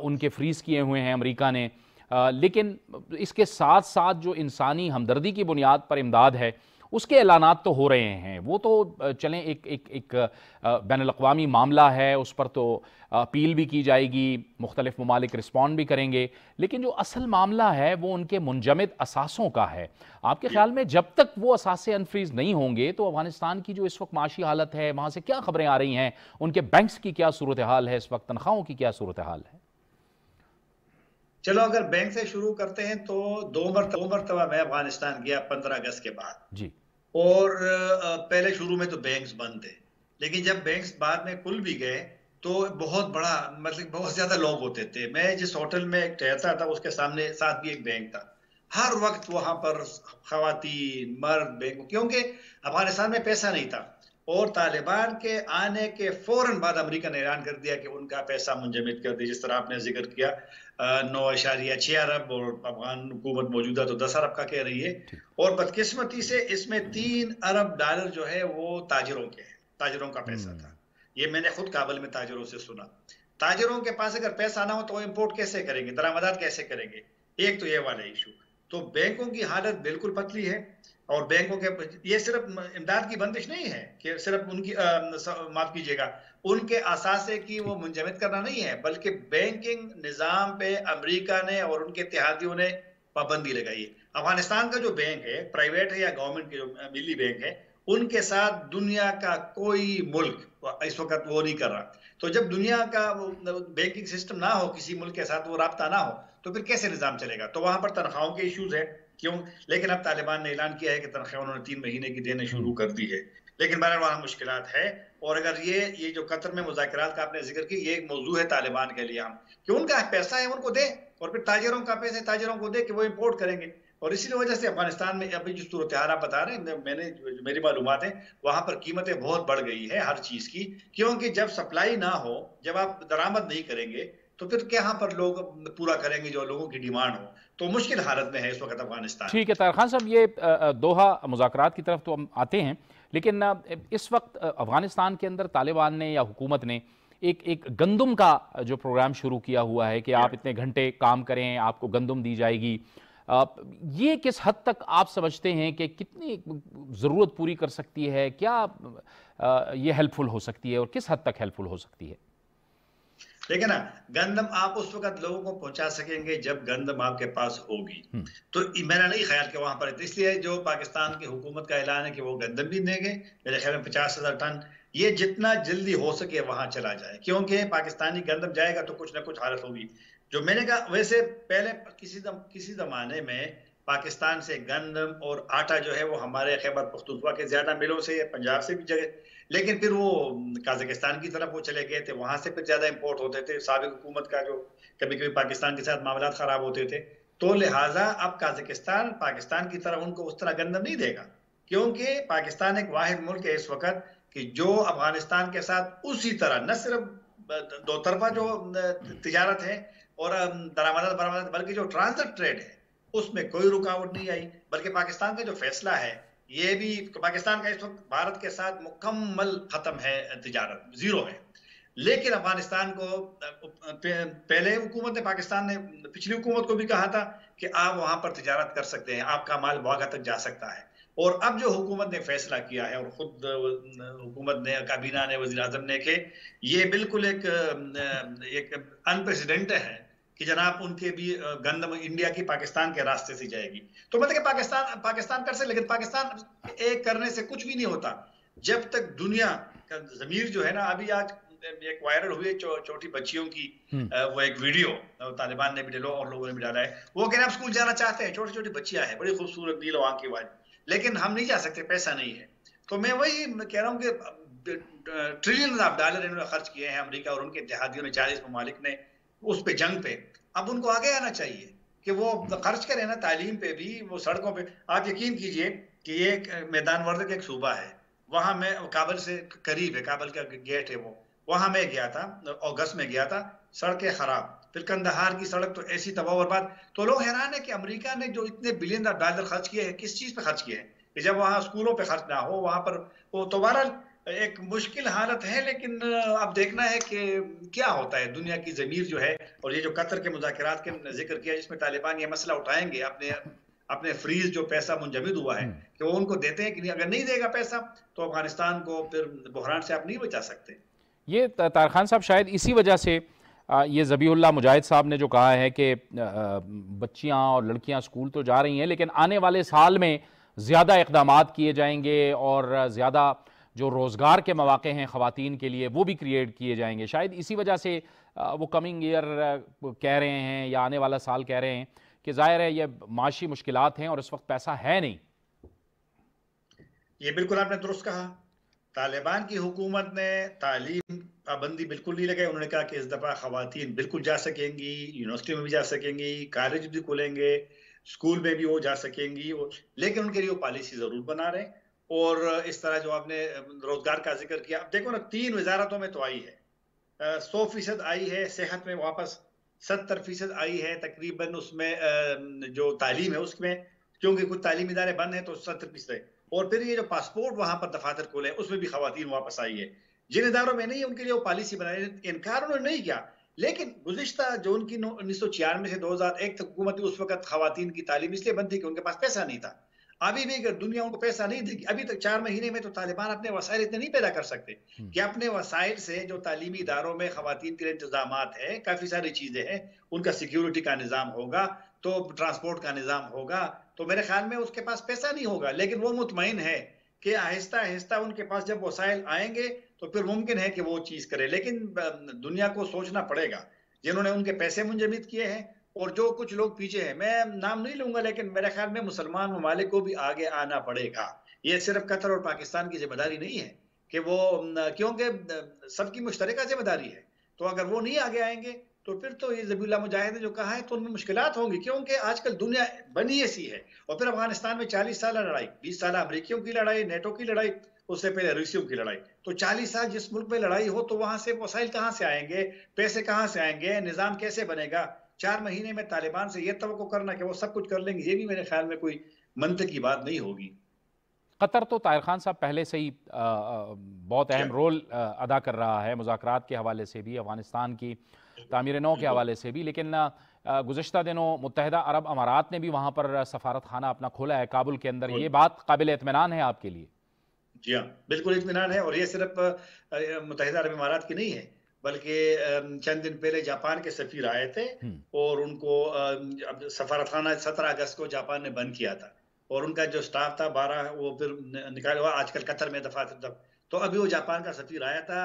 उनके फ्रीज़ किए हुए हैं अमेरिका ने, लेकिन इसके साथ साथ जो इंसानी हमदर्दी की बुनियाद पर इमदाद है उसके ऐलानात तो हो रहे हैं। वो तो चलें एक बैनुल-अक़वामी मामला है, उस पर तो अपील भी की जाएगी, मुख्तलिफ ममालिक रिस्पॉन्ड भी करेंगे, लेकिन जो असल मामला है वो उनके मुंजमद असासों का है। आपके ख्याल में जब तक वो असासे अनफ्रीज नहीं होंगे तो अफगानिस्तान की जो इस वक्त माशी हालत है, वहाँ से क्या खबरें आ रही हैं, उनके बैंक्स की क्या सूरत हाल है, इस वक्त तनख्वाहों की क्या सूरत हाल है? चलो अगर बैंक से शुरू करते हैं तो दो मरतबा मैं अफगानिस्तान गया 15 अगस्त के बाद जी, और पहले शुरू में तो बैंक्स बंद थे, लेकिन जब बैंक्स बाद में खुल भी गए तो बहुत बड़ा मतलब बहुत ज्यादा लोग होते थे। मैं जिस होटल में ठहरता था उसके सामने साथ भी एक बैंक था, हर वक्त वहां पर खवातीन मर्द बैंक, क्योंकि अफगानिस्तान में पैसा नहीं था, और तालिबान के आने के फौरन बाद अमेरिका ने ऐलान कर दिया कि उनका पैसा मुंजमद कर दिया, जिस तरह आपने जिक्र किया 9.6 अरब, और अफगान हुकूमत मौजूदा तो 10 अरब का कह रही है। और बदकिस्मती से इसमें 3 अरब डॉलर जो है वो ताजिरों के हैं, ताजिरों का पैसा था। ये मैंने खुद काबुल में ताजिरों से सुना। ताजिरों के पास अगर पैसा ना हो तो वो इम्पोर्ट कैसे करेंगे, दरामदात कैसे करेंगे? एक तो ये वाला इशू। तो बैंकों की हालत बिल्कुल पतली है, और बैंकों के ये सिर्फ इमदाद की बंदिश नहीं है कि सिर्फ उनकी माफ कीजिएगा उनके असासे की वो मुंजमद करना नहीं है, बल्कि बैंकिंग निज़ाम पे अमेरिका ने और उनके इत्तेहादियों ने पाबंदी लगाई है। अफगानिस्तान का जो बैंक है, प्राइवेट है या गवर्नमेंट के जो मिली बैंक है, उनके साथ दुनिया का कोई मुल्क इस वक्त वो नहीं कर रहा। तो जब दुनिया का बैंकिंग सिस्टम ना हो, किसी मुल्क के साथ वो राब्ता ना हो, तो फिर कैसे निज़ाम चलेगा? तो वहां पर तनख्वाहों के इश्यूज है, क्यों? लेकिन अब तालिबान ने ऐलान किया है कि तनख्वाह उन्होंने 3 महीने की देने शुरू कर दी है, लेकिन बहरहाल वहाँ मुश्किलात है। और अगर ये जो कतर में मुज़ाकरात का आपने जिक्र किया, ये एक मौजू है तालिबान के लिए हम, कि उनका पैसा है उनको दे, और फिर ताजिरों का पैसा ताजिरों को दे कि वो इम्पोर्ट करेंगे। और इसी वजह से अफगानिस्तान में अभी जो सूरत हाल आप बता रहे हैं, मेरी मालूमात है वहां पर कीमतें बहुत बढ़ गई है हर चीज की, क्योंकि जब सप्लाई ना हो, जब आप दरामद नहीं करेंगे तो फिर यहाँ पर लोग पूरा करेंगे जो लोगों की डिमांड हो। तो मुश्किल हालत में है इस वक्त अफगानिस्तान। ठीक है ताहिर खान साहब, ये दोहा मुज़ाकरात की तरफ तो हम आते हैं, लेकिन इस वक्त अफगानिस्तान के अंदर तालिबान ने या हुकूमत ने एक गंदम का जो प्रोग्राम शुरू किया हुआ है कि आप इतने घंटे काम करें, आपको गंदम दी जाएगी। ये किस हद तक आप समझते हैं कि कितनी ज़रूरत पूरी कर सकती है? क्या ये हेल्पफुल हो सकती है और किस हद तक हेल्पफुल हो सकती है? देखिए ना, गंदम आप उस वक्त लोगों को पहुंचा सकेंगे जब गंदम आपके पास होगी। तो मेरा नहीं ख्याल कि वहां पर, इसलिए जो पाकिस्तान की हुकूमत का ऐलान है कि वो गंदम भी देंगे, मेरे ख्याल में 50,000 टन, ये जितना जल्दी हो सके वहां चला जाए, क्योंकि पाकिस्तानी गंदम जाएगा तो कुछ ना कुछ हालत होगी। जो मैंने कहा, वैसे पहले किसी जमाने में पाकिस्तान से गंदम और आटा जो है वो हमारे खैबर पख्तूनख्वा के ज्यादा मिलों से, पंजाब से भी जगह, लेकिन फिर वो काज़ाकिस्तान की तरफ वो चले गए थे, वहां से फिर ज्यादा इंपोर्ट होते थे। साबिक हुकूमत का जो कभी कभी पाकिस्तान के साथ मामला खराब होते थे, तो लिहाजा अब काज़ाकिस्तान पाकिस्तान की तरह उनको उस तरह गंदम नहीं देगा, क्योंकि पाकिस्तान एक वाहिद मुल्क है इस वक्त कि जो अफगानिस्तान के साथ उसी तरह न सिर्फ दो तरफा जो तिजारत है और दरामद, बल्कि जो ट्रांजिट ट्रेड है उसमें कोई रुकावट नहीं आई। बल्कि पाकिस्तान का जो फैसला है, ये भी पाकिस्तान का इस वक्त भारत के साथ मुकम्मल खत्म है, तिजारत जीरो है। लेकिन अफगानिस्तान को पहले हुकूमत ने, पाकिस्तान ने पिछली हुकूमत को भी कहा था कि आप वहां पर तिजारत कर सकते हैं, आपका माल वाघा तक जा सकता है। और अब जो हुकूमत ने फैसला किया है, और खुद हुकूमत ने, काबीना ने, वज़ीर आज़म ने, कि ये बिल्कुल एक अनप्रेसिडेंटेड है कि जनाब उनके भी गंदम इंडिया की पाकिस्तान के रास्ते से जाएगी। तो मतलब कि पाकिस्तान कर सकते, लेकिन पाकिस्तान एक करने से कुछ भी नहीं होता जब तक दुनिया का ज़मीर जो है ना, अभी आज एक वायरल हुई छोटी बच्चियों की वो एक वीडियो तालिबान ने भी डाला और लोगों ने भी डाला है। वो कह रहे हैं हम स्कूल जाना चाहते हैं, छोटी छोटी बच्चियां हैं, बड़ी खूबसूरत नीलो आंख की वाली, लेकिन हम नहीं जा सकते, पैसा नहीं है। तो मैं वही कह रहा हूँ कि ट्रिलियन ऑफ डॉलर इन्होंने खर्च किए हैं, अमेरिका और उनके इत्तेहादियों ने, 40 ममालिक ने, उस पे जंग पे। अब उनको आगे आना चाहिए कि वो खर्च करें ना तालीम पे भी, वो सड़कों पे। आप यकीन कीजिए कि ये मैदान वर्द का एक सूबा है, वहां मैं काबल से करीब है, काबल का गेट है वो, वहां मैं गया था, अगस्त में गया था, सड़कें खराब। फिर कंदहार की सड़क तो ऐसी तबाह बर्बाद। तो लोग हैरान है कि अमेरिका ने जो इतने बिलियन डॉलर खर्च किए हैं, किस चीज पे खर्च किए हैं, कि जब वहां स्कूलों पे खर्च ना हो, वहां पर वो दोबारा एक मुश्किल हालत है। लेकिन अब देखना है कि क्या होता है। दुनिया की जमीर जो है, और ये जो कतर के मुज़ाकरात के जिक्र किया, जिसमें तालिबान ये मसला उठाएंगे, अपने फ्रीज जो पैसा मुंजमद हुआ है, कि वो उनको देते हैं कि नहीं, अगर नहीं देगा पैसा तो अफगानिस्तान को फिर बहरान से आप नहीं बचा सकते। ये तारिक खान साहब, शायद इसी वजह से ये ज़बीहुल्लाह मुजाहिद साहब ने जो कहा है कि बच्चियां और लड़कियां स्कूल तो जा रही हैं, लेकिन आने वाले साल में ज़्यादा इक़दामात किए जाएंगे और ज़्यादा जो रोज़गार के मौक़े हैं ख़वातीन के लिए वो भी क्रिएट किए जाएंगे। शायद इसी वजह से वो कमिंग ईयर कह रहे हैं या आने वाला साल कह रहे हैं कि ज़ाहिर है ये माशी मुश्किलात हैं और इस वक्त पैसा है नहीं। ये बिल्कुल आपने दुरुस्त कहा। तालिबान की हुकूमत ने तालीम पाबंदी बिल्कुल नहीं लगाई। उन्होंने कहा कि इस दफ़ा ख़वातीन बिल्कुल जा सकेंगी, यूनिवर्सिटी में भी जा सकेंगी, कॉलेज भी खुलेंगे, स्कूल में भी वो जा सकेंगी, लेकिन उनके लिए वो पॉलिसी ज़रूर बना रहे। और इस तरह जो आपने रोजगार का जिक्र किया, अब देखो ना, 3 वजारतों में तो आई है, 100% आई है, सेहत में वापस 70% आई है तकरीबन, उसमें जो तालीम है उसमें, क्योंकि कुछ तालीमी इदारे बंद हैं तो 70% है। और फिर ये जो पासपोर्ट वहां पर दफातर खोले, उसमें भी खवातीन वापस आई है। जिन इदारों में नहीं है उनके लिए वो पॉलिसी बनाई, इनकार उन्होंने नहीं किया। लेकिन गुज़िश्ता जो उनकी 1996 से 2001 तक हुकूमत थी, उस वक्त खवातीन की तालीम इसलिए बंद थी कि उनके पास पैसा नहीं था। अभी भी अगर दुनिया उनको पैसा नहीं देगी, अभी तक 4 महीने में तो तालिबान अपने वसाइल इतने नहीं पैदा कर सकते कि अपने वसाइल से जो तालीमी इदारों में खवातीन के लिए इंतजामात है, काफी सारी चीजें हैं, उनका सिक्योरिटी का निज़ाम होगा, तो ट्रांसपोर्ट का निज़ाम होगा, तो मेरे ख्याल में उसके पास पैसा नहीं होगा। लेकिन वो मुतमईन है कि आहिस्ता आहिस्ता उनके पास जब वसाइल आएंगे तो फिर मुमकिन है कि वो चीज करे। लेकिन दुनिया को सोचना पड़ेगा, जिन्होंने उनके पैसे मुंजमद किए हैं और जो कुछ लोग पीछे हैं, मैं नाम नहीं लूंगा, लेकिन मेरे ख्याल में मुसलमान ममालिक को भी आगे आना पड़ेगा। ये सिर्फ कतर और पाकिस्तान की जिम्मेदारी नहीं है कि वो, क्योंकि सबकी मुश्तरका जिम्मेदारी है। तो अगर वो नहीं आगे आएंगे तो फिर तो ये ज़बीहुल्लाह मुजाहिद ने जो कहा है तो उनमें मुश्किलात होंगी, क्योंकि आजकल दुनिया बनी ऐसी है। और फिर अफगानिस्तान में 40 साल लड़ाई, 20 साल अमरीकियों की लड़ाई, नेटो की लड़ाई, उससे पहले रूसियों की लड़ाई। तो 40 साल जिस मुल्क में लड़ाई हो तो वहां से वसाइल कहाँ से आएंगे, पैसे कहाँ से आएंगे, निज़ाम कैसे बनेगा। 4 महीने में तालिबान से ये तवक्को करना कि वो सब कुछ कर लेंगे, ये भी मेरे ख्याल में कोई मंतक की बात नहीं होगी। कतर तो तारिक खान साहब पहले से ही बहुत अहम रोल अदा कर रहा है, मुज़ाकरात के हवाले से भी, अफगानिस्तान की तामीर नौ के हवाले से भी। लेकिन गुज़श्ता दिनों मुत्तहिदा अरब अमारात ने भी वहाँ पर सफारत खाना अपना खोला है काबुल के अंदर। ये बात काबिल इत्मीनान है आपके लिए? जी हाँ, बिल्कुल इत्मीनान है। और ये सिर्फ मुत्तहिदा अरब अमारात की नहीं है, बल्कि चंद दिन पहले जापान के सफीर आए थे और उनको सफारत खाना 17 अगस्त को जापान ने बंद किया था, और उनका जो स्टाफ था 12 वो फिर निकाला हुआ। आजकल कतर में दफातर, तो अभी वो जापान का सफीर आया था,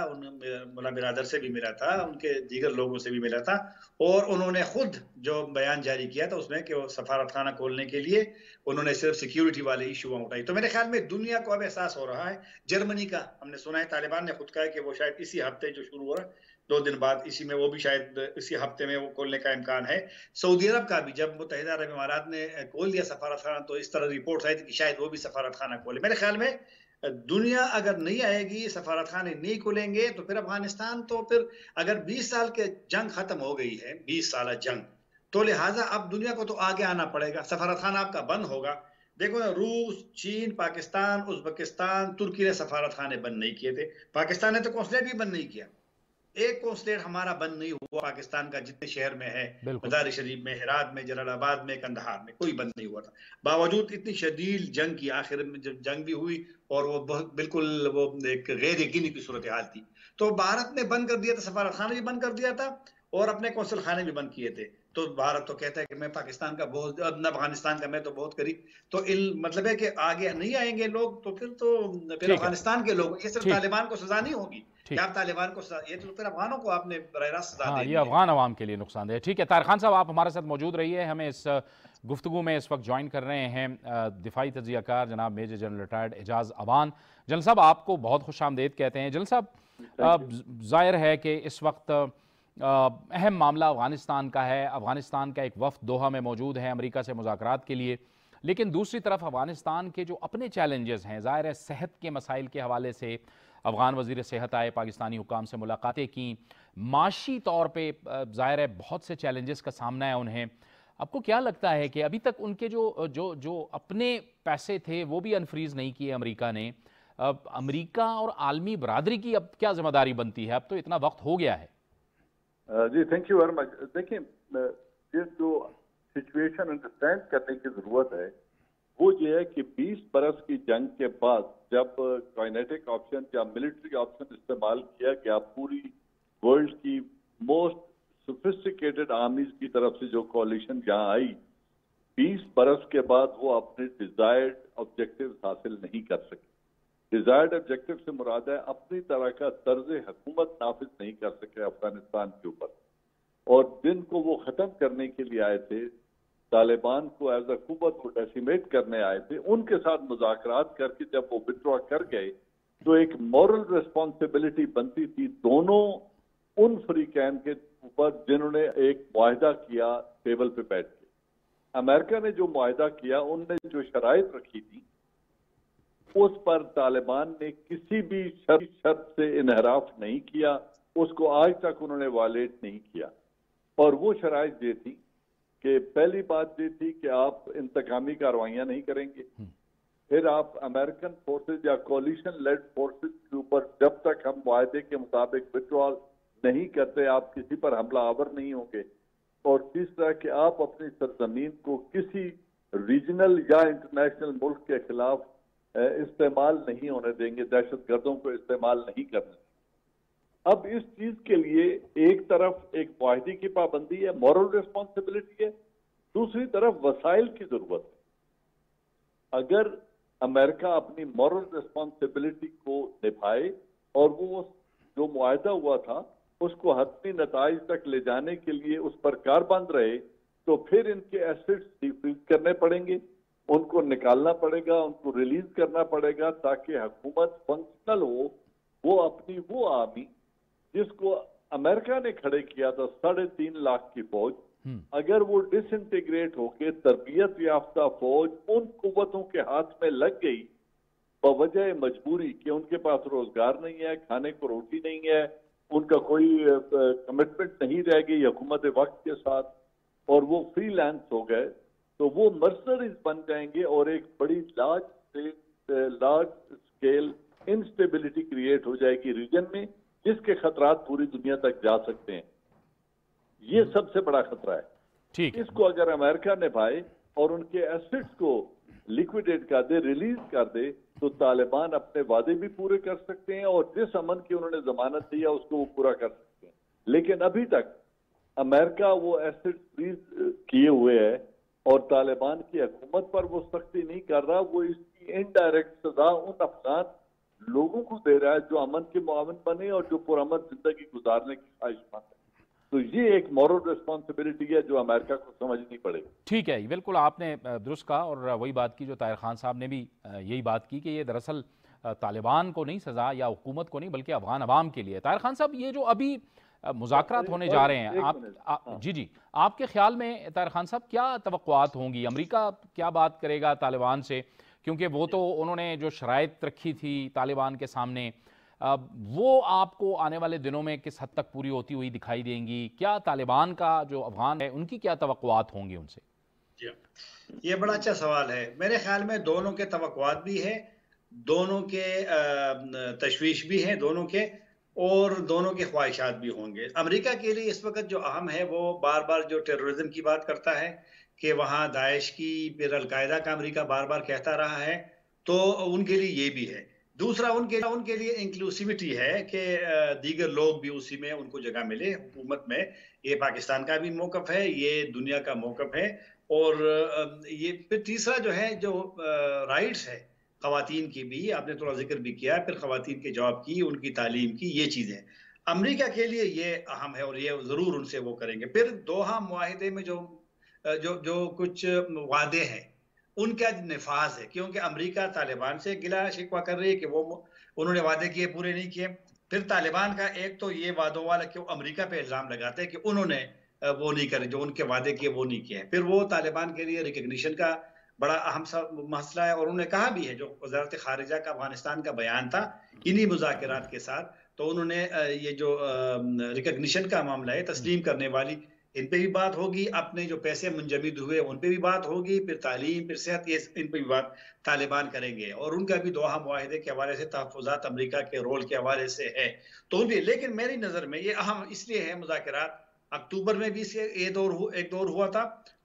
मुल्ला बिरादर से भी मिला था, उनके दीगर लोगों से भी मिला था, और उन्होंने खुद जो बयान जारी किया था उसमें कि वो सफारत खाना खोलने के लिए उन्होंने सिर्फ सिक्योरिटी वाले इशू उठाई। तो मेरे ख्याल में दुनिया को अब एहसास हो रहा है। जर्मनी का हमने सुना है, तालिबान ने खुद कहा है कि वो शायद इसी हफ्ते जो शुरू हो रहा है 2 दिन बाद, इसी में वो भी शायद इसी हफ्ते में वो खोलने का इम्कान है। सऊदी अरब का भी, जब मुत्तहिदा अरब अमारात ने खोल दिया सफारत खाना तो इस तरह रिपोर्ट आई थी कि शायद वो भी सफारत खाना खोले। मेरे ख्याल में दुनिया अगर नहीं आएगी, सफारत खाने नहीं खुलेंगे, तो फिर अफगानिस्तान, तो फिर अगर 20 साल के जंग खत्म हो गई है, 20 साल जंग, तो लिहाजा अब दुनिया को तो आगे आना पड़ेगा। सफारत खाना आपका बंद होगा। देखो ना, रूस, चीन, पाकिस्तान, उज़्बेकिस्तान, तुर्की ने सफारत खाने बंद नहीं किए थे, पाकिस्तान ने तो कौंसलेट भी बंद नहीं किया। एक कॉन्सुलेट हमारा बंद नहीं हुआ पाकिस्तान का, जितने शहर में है, बिल्कुल। मज़ार शरीफ में, हेरात में, जलालाबाद में, कंदहार में, कोई बंद नहीं हुआ था। बावजूद इतनी शदीद जंग की, आखिर में जब जंग भी हुई और वो बहुत बिल्कुल वो एक गैर यकीनी की सूरत हाल थी, तो भारत ने बंद कर दिया था, सफारत खाना भी बंद कर दिया था और अपने कौंसल खाने भी बंद किए थे। तो भारत तो कहता है कि मैं पाकिस्तान का बहुत, अब अफगानिस्तान का मैं तो बहुत करीब, तो मतलब है कि आगे नहीं आएंगे लोग, तो फिर अफगानिस्तान के लोग, ये सिर्फ तालिबान को सजा नहीं होगी, आप तालिबान को, ये तो फिर अफगानों को आपने बराह रास्त सजा देनी है। ये अफगान अवाम के लिए नुकसानदेह। ठीक है, तारिक खान साहब आप हमारे साथ मौजूद रहिए। हमें इस गुफ्तगू में इस वक्त ज्वाइन कर रहे हैं दिफाई तज्जियाकार जनाब major general retired Ijaz Awan. General साहब आपको बहुत खुश आमदेद कहते हैं। जनरल साहब, जाहिर है कि इस वक्त अहम मामला अफगानिस्तान का है। अफगानिस्तान का एक वफ्द दोहा में मौजूद है अमेरिका से मुज़ाकरात के लिए, लेकिन दूसरी तरफ अफगानिस्तान के जो अपने चैलेंजेस हैं, ज़ाहिर है सेहत के मसाइल के हवाले से अफ़गान वज़ीर सेहत आए, पाकिस्तानी हुकाम से मुलाकातें की, माशी तौर पे ज़ाहिर है बहुत से चैलेंजेस का सामना है उन्हें। आपको क्या लगता है कि अभी तक उनके जो जो जो अपने पैसे थे वो भी अनफ्रीज़ नहीं किए अमेरिका ने? अब अमेरिका और आलमी बरादरी की अब क्या जिम्मेदारी बनती है? अब तो इतना वक्त हो गया है। जी थैंक यू वेरी मच। देखिए, ये जो सिचुएशन अंडरस्टैंड करने की ज़रूरत है वो ये है कि 20 बरस की जंग के बाद जब काइनेटिक ऑप्शन या मिलिट्री ऑप्शन इस्तेमाल किया गया, पूरी वर्ल्ड की मोस्ट सोफिस्टिकेटेड आर्मीज की तरफ से जो कोalition यहाँ आई, 20 बरस के बाद वो अपने डिजायर्ड ऑब्जेक्टिव्स हासिल नहीं कर सके। डिजायर्ड ऑब्जेक्टिव से मुराद है अपनी तरह का तर्ज हुकूमत नाफिज नहीं कर सके अफगानिस्तान के ऊपर, और जिनको वो खत्म करने के लिए आए थे, तालिबान को एज अ हुकूमत वो डेसिमेट करने आए थे, उनके साथ मुज़ाकरात करके जब वो विड्रॉ कर गए तो एक मॉरल रिस्पॉन्सिबिलिटी बनती थी दोनों उन फ्रीकैन के ऊपर जिन्होंने एक मुआहदा किया टेबल पे बैठ के। अमेरिका ने जो मुआहदा किया, उनने जो शराइत रखी थी, उस पर तालिबान ने किसी भी शर्त से इनहराफ नहीं किया, उसको आज तक उन्होंने वायलेट नहीं किया। और वो शराइत ये थी कि पहली बात ये थी कि आप इंतकामी कार्रवाइयां नहीं करेंगे, फिर आप अमेरिकन फोर्सेज या कोलिशन लेड फोर्सेज के ऊपर जब तक हम वायदे के मुताबिक विड्रॉल नहीं करते आप किसी पर हमला आवर नहीं होंगे, और तीसरा कि आप अपनी सरजमीन को किसी रीजनल या इंटरनेशनल मुल्क के खिलाफ इस्तेमाल नहीं होने देंगे, दहशतगर्दों को इस्तेमाल नहीं करने। अब इस चीज के लिए एक तरफ एक मुआहदे की पाबंदी है, मॉरल रिस्पॉन्सिबिलिटी है, दूसरी तरफ वसाइल की जरूरत है। अगर अमेरिका अपनी मॉरल रिस्पॉन्सिबिलिटी को निभाए और वो जो मुआहदा हुआ था उसको हतमी नताइज तक ले जाने के लिए उस पर कारबंद रहे, तो फिर इनके एसेट्स डिफ्रीज करने पड़ेंगे, उनको निकालना पड़ेगा, उनको रिलीज करना पड़ेगा, ताकि हुकूमत फंक्शनल हो। वो अपनी वो आर्मी जिसको अमेरिका ने खड़े किया था 3.5 लाख की फौज, अगर वो डिसइंटीग्रेट होके तरबियत याफ्ता फौज उन कुव्वतों के हाथ में लग गई बवजह मजबूरी कि उनके पास रोजगार नहीं है, खाने को रोटी नहीं है, उनका कोई कमिटमेंट नहीं रह गई हुकूमत वक्त के साथ, और वो फ्रीलांस हो गए, तो वो मर्सनरीज बन जाएंगे और एक बड़ी लार्ज स्केल इंस्टेबिलिटी क्रिएट हो जाएगी रीजन में, जिसके खतरात पूरी दुनिया तक जा सकते हैं। ये सबसे बड़ा खतरा है। ठीक, इसको अगर अमेरिका निभाए और उनके एसेट्स को लिक्विडेट कर दे, रिलीज कर दे, तो तालिबान अपने वादे भी पूरे कर सकते हैं और जिस अमन की उन्होंने जमानत दी है उसको वो पूरा कर सकते हैं। लेकिन अभी तक अमेरिका वो एसेट फ्रीज किए हुए है और तालिबान की हुकूमत पर वो सख्ती नहीं कर रहा, वो इसकी इनडायरेक्ट सजा उन अफगान लोगों को दे रहा है जो अमन के मुआविन बने और जो पुरअमन जिंदगी गुजारने की ख्वाहिशमंद है। तो ये एक मॉरल रिस्पॉन्सिबिलिटी है जो अमेरिका को समझनी पड़ेगी। ठीक है, बिल्कुल आपने दुरुस्त कहा, और वही बात की जो ताहिर खान साहब ने भी यही बात की कि ये दरअसल तालिबान को नहीं सजा या हुकूमत को नहीं बल्कि अफगान अवाम के लिए। ताहिर खान साहब, ये जो अभी मुज़ाकरात होने जा रहे हैं, जी आपके ख्याल में ताहिर खान साहब क्या तवक्कुआत होंगी? अमेरिका क्या बात करेगा तालिबान से, क्योंकि वो तो उन्होंने जो शराइत रखी थी तालिबान के सामने, वो आपको आने वाले दिनों में किस हद तक पूरी होती हुई दिखाई देंगी? क्या तालिबान का जो अफगान है उनकी क्या तवक्कुआत होंगी उनसे? ये बड़ा अच्छा सवाल है। मेरे ख्याल में दोनों के तवक्कुआत भी है, दोनों के तशवीश भी है, दोनों के, और दोनों की ख्वाहिशात भी होंगे। अमेरिका के लिए इस वक्त जो अहम है वो बार बार जो टेररिज्म की बात करता है कि वहाँ दाइश की, फिर अलकायदा का अमेरिका बार बार कहता रहा है, तो उनके लिए ये भी है। दूसरा उनके लिए इंक्लूसिविटी है कि दीगर लोग भी उसी में उनको जगह मिले हुकूमत में। ये पाकिस्तान का भी मौक़िफ़ है, ये दुनिया का मौक़िफ़ है। और ये फिर तीसरा जो है, जो राइट्स है ख़वातीन की भी आपने थोड़ा जिक्र भी किया, फिर ख़वातीन के जॉब की, उनकी तालीम की, ये चीज़ें अमेरिका के लिए ये अहम है और ये ज़रूर उनसे वो करेंगे। फिर दोहा मुआहिदे में जो जो कुछ वादे हैं उनका नफाज है, क्योंकि अमेरिका तालिबान से गिला शिकवा कर रही है कि वो उन्होंने वादे किए पूरे नहीं किए। फिर तालिबान का एक तो ये वादों वाला कि वो अमेरिका पे इल्ज़ाम लगाते हैं कि उन्होंने वो नहीं करे, जो उनके वादे किए वो नहीं किए। फिर वो तालिबान के लिए रिकग्निशन का बड़ा अहम सा मसला है, और उन्होंने कहा भी है, जो वज़ारत ख़ारिजा का अफ़गानिस्तान का बयान था इन्हीं मुज़ाकरात के साथ, तो उन्होंने ये जो रिकग्निशन का मामला है, तस्लीम करने वाली, इन पे भी बात होगी, अपने जो पैसे मुंजमद हुए उन पे भी बात होगी, फिर तालीम, फिर सेहत, ये इन पे भी बात तालिबान करेंगे। और उनका भी दोहा मुआहिदे के हवाले से तहफ़्फ़ुज़ात अमेरिका के रोल के हवाले से है, तो भी। लेकिन मेरी नज़र में ये अहम इसलिए है मुज़ाकरात, अक्टूबर में भी इसे एक दौर हुआ था,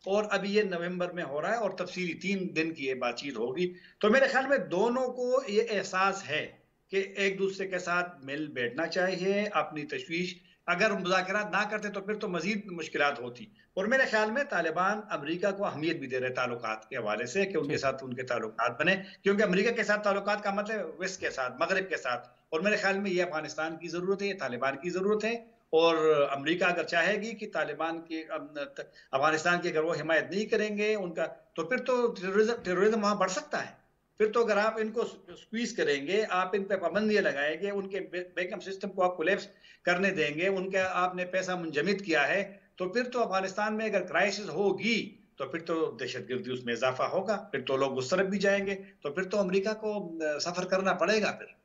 और अभी ये नवंबर में हो रहा है, और तफसीली 3 दिन की ये बातचीत होगी। तो मेरे ख्याल में दोनों को ये एहसास है कि एक दूसरे के साथ मिल बैठना चाहिए, अपनी तशवीश, अगर मुज़ाकरात ना करते तो फिर तो मजीद मुश्किलात होती। और मेरे ख्याल में तालिबान अमेरिका को अहमियत भी दे रहे ताल्लुकात के हवाले से कि उनके साथ उनके ताल्लुकात बने, क्योंकि अमेरिका के साथ ताल्लुकात का मतलब वेस्ट के साथ, मगरब के साथ। और मेरे ख्याल में ये अफगानिस्तान की ज़रूरत है, ये तालिबान की ज़रूरत है। और अमेरिका अगर चाहेगी कि तालिबान की, अफगानिस्तान की अगर वो हिमायत नहीं करेंगे उनका, तो फिर तो टेररिज्म वहाँ बढ़ सकता है। फिर तो अगर आप इनको स्क्वीज करेंगे, आप इन पे पाबंदियां लगाएंगे, उनके बैंकिंग सिस्टम को आप कोलैप्स करने देंगे, उनका आपने पैसा मुंजमद किया है, तो फिर तो अफगानिस्तान में अगर क्राइसिस होगी तो फिर तो दहशतगर्दी उसमें इजाफा होगा, फिर तो लोग उस तरफ भी जाएंगे, तो फिर तो अमेरिका को सफर करना पड़ेगा फिर।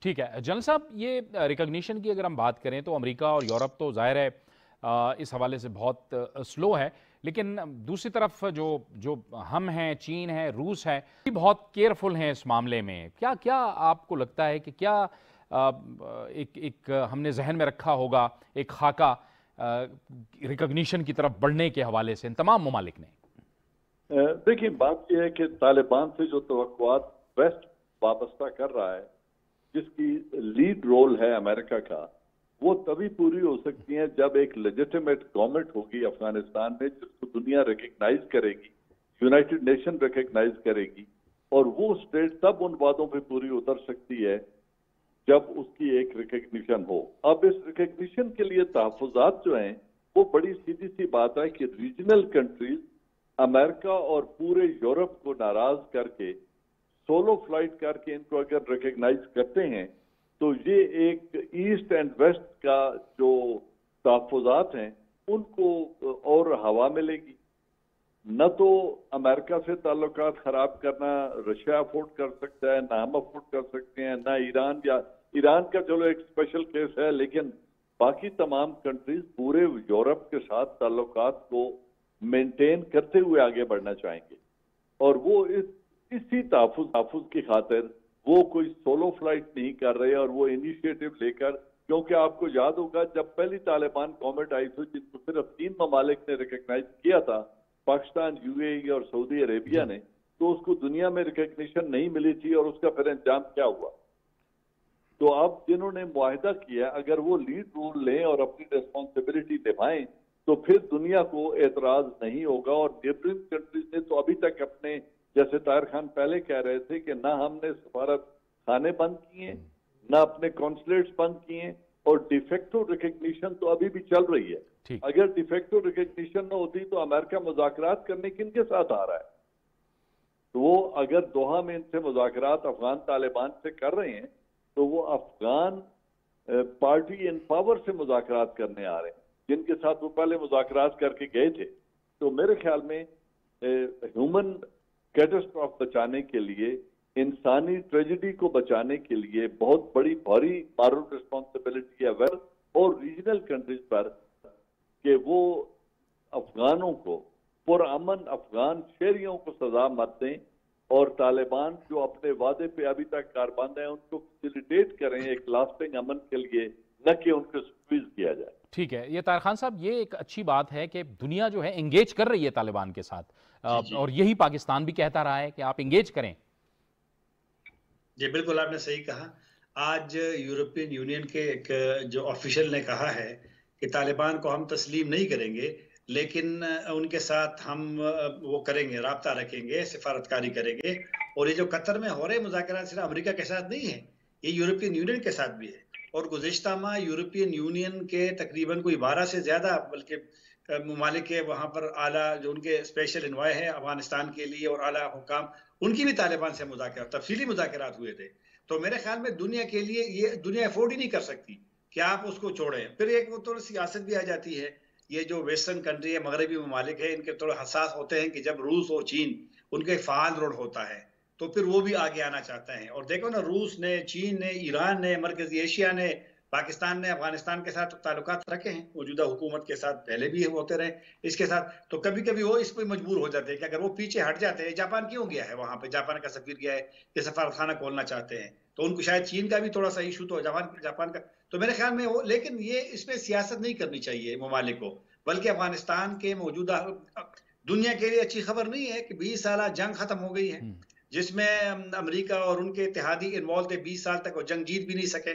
ठीक है जनरल साहब, ये रिकग्निशन की अगर हम बात करें तो अमेरिका और यूरोप तो जाहिर है इस हवाले से बहुत स्लो है, लेकिन दूसरी तरफ जो हम हैं, चीन है, रूस है, ये बहुत केयरफुल हैं इस मामले में। क्या क्या आपको लगता है कि क्या एक हमने जहन में रखा होगा एक खाका रिकग्निशन की तरफ बढ़ने के हवाले से इन तमाम ममालिक ने? देखिए, बात यह है कि तालिबान से जो तवक्कुआत वेस्ट वाबस्ता कर रहा है, जिसकी लीड रोल है अमेरिका का, वो तभी पूरी हो सकती है जब एक लेजिटिमेट गवर्नमेंट होगी अफगानिस्तान में, जिसको दुनिया रिकग्नाइज करेगी, यूनाइटेड नेशन रिकग्नाइज करेगी, और वो स्टेट तब उन वादों पे पूरी उतर सकती है जब उसकी एक रिकग्निशन हो। अब इस रिकग्निशन के लिए तहफ़्फ़ुज़ात जो हैं, वो बड़ी सीधी सी बात है कि रीजनल कंट्रीज अमेरिका और पूरे यूरोप को नाराज करके सोलो फ्लाइट करके इनको अगर रिकग्नाइज करते हैं, तो ये एक ईस्ट एंड वेस्ट का जो तहफ़्फ़ुज़ात हैं उनको और हवा मिलेगी। न तो अमेरिका से ताल्लुकात खराब करना रशिया अफोर्ड कर सकता है, ना हम अफोर्ड कर सकते हैं, ना ईरान, या ईरान का चलो एक स्पेशल केस है, लेकिन बाकी तमाम कंट्रीज पूरे यूरोप के साथ ताल्लुकात को मेंटेन करते हुए आगे बढ़ना चाहेंगे। और वो इसी तहफ़्फ़ुज़ की खातिर वो कोई सोलो फ्लाइट नहीं कर रहे और वो इनिशिएटिव लेकर, क्योंकि आपको याद होगा जब पहली तालिबान गवर्नमेंट आई थी, जिनको सिर्फ 3 ममालिक ने रिकग्नाइज किया था, पाकिस्तान, यूएई और सऊदी अरेबिया ने, तो उसको दुनिया में रिकग्निशन नहीं मिली थी, और उसका फिर अंजाम क्या हुआ। तो अब जिन्होंने मुआहिदा किया, अगर वो लीड रोल लें और अपनी रिस्पॉन्सिबिलिटी निभाएं, तो फिर दुनिया को एतराज नहीं होगा। और नेबरिंग कंट्रीज ने तो अभी तक अपने, जैसे ताहिर खान पहले कह रहे थे कि ना हमने सफारत खाने बंद किए, ना अपने कॉन्सुलेट्स बंद किए, और डिफेक्टो रिकग्निशन तो अभी भी चल रही है। अगर डिफेक्टो रिकग्निशन न होती तो अमेरिका मुज़ाकरात करने किनके साथ आ रहा है? तो वो अगर दोहा में इनसे मुज़ाकरात अफगान तालिबान से कर रहे हैं, तो वो अफगान पार्टी इन पावर से मुज़ाकरात करने आ रहे हैं, जिनके साथ वो पहले मुज़ाकरात करके गए थे। तो मेरे ख्याल में ह्यूमन कैटास्ट्रॉफ बचाने के लिए, इंसानी ट्रेजेडी को बचाने के लिए बहुत बड़ी भारी मॉरल रिस्पॉन्सिबिलिटी है वेस्ट और रीजनल कंट्रीज पर कि वो अफगानों को, पुरअमन अफगान शहरियों को सजा मत दें और तालिबान जो अपने वादे पे अभी तक कारबंद है उनको फैसिलिटेट करें एक लास्टिंग अमन के लिए, न कि उनको स्क्वीज किया जाए। ठीक है, ये ताहिर खान साहब, ये एक अच्छी बात है कि दुनिया जो है एंगेज कर रही है तालिबान के साथ, और यही पाकिस्तान भी कहता रहा है कि आप एंगेज करें। जी बिल्कुल, आपने सही कहा। आज यूरोपियन यूनियन के एक जो ऑफिशियल ने कहा है कि तालिबान को हम तस्लीम नहीं करेंगे, लेकिन उनके साथ हम वो करेंगे, राब्ता रखेंगे, सिफारतकारी करेंगे। और ये जो कतर में हो रहे मुज़ाकरात सिर्फ अमेरिका के साथ नहीं है, ये यूरोपियन यूनियन के साथ भी है। और गुज़िश्ता माह यूरोपियन यूनियन के तकरीबन कोई 12 से ज़्यादा बल्कि ममालिक के वहाँ पर आला जो उनके स्पेशल इन्वाय है अफगानिस्तान के लिए और आला हुकाम, उनकी भी तालिबान से तफसीली मुज़ाकरात हुए थे। तो मेरे ख्याल में दुनिया के लिए ये दुनिया अफोर्ड ही नहीं कर सकती कि आप उसको छोड़ें। फिर एक वो थोड़ी सियासत भी आ जाती है। ये जो वेस्टर्न कंट्री है, मगरबी ममालिक है, इनके थोड़े हसास होते हैं कि जब रूस और चीन उनके फ़ाल रोड होता है तो फिर वो भी आगे आना चाहते हैं। और देखो ना, रूस ने, चीन ने, ईरान ने, मरकजी एशिया ने, पाकिस्तान ने अफगानिस्तान के साथ ताल्लुकात रखे हैं, मौजूदा हुकूमत के साथ पहले भी होते रहे इसके साथ। तो कभी कभी वो इस पर मजबूर हो जाते हैं कि अगर वो पीछे हट जाते हैं, जापान क्यों गया है वहां पे, जापान का सफीर गया है कि सफारत खाना खोलना चाहते हैं, तो उनको शायद चीन का भी थोड़ा सा इशू तो जापान का, तो मेरे ख्याल में वो, लेकिन ये इसमें सियासत नहीं करनी चाहिए ममालिक को, बल्कि अफगानिस्तान के मौजूदा दुनिया के लिए अच्छी खबर नहीं है कि 20 साल जंग खत्म हो गई है, जिसमें अमेरिका और उनके इत्तेहादी इन्वॉल्व थे। 20 साल तक वो जंग जीत भी नहीं सके,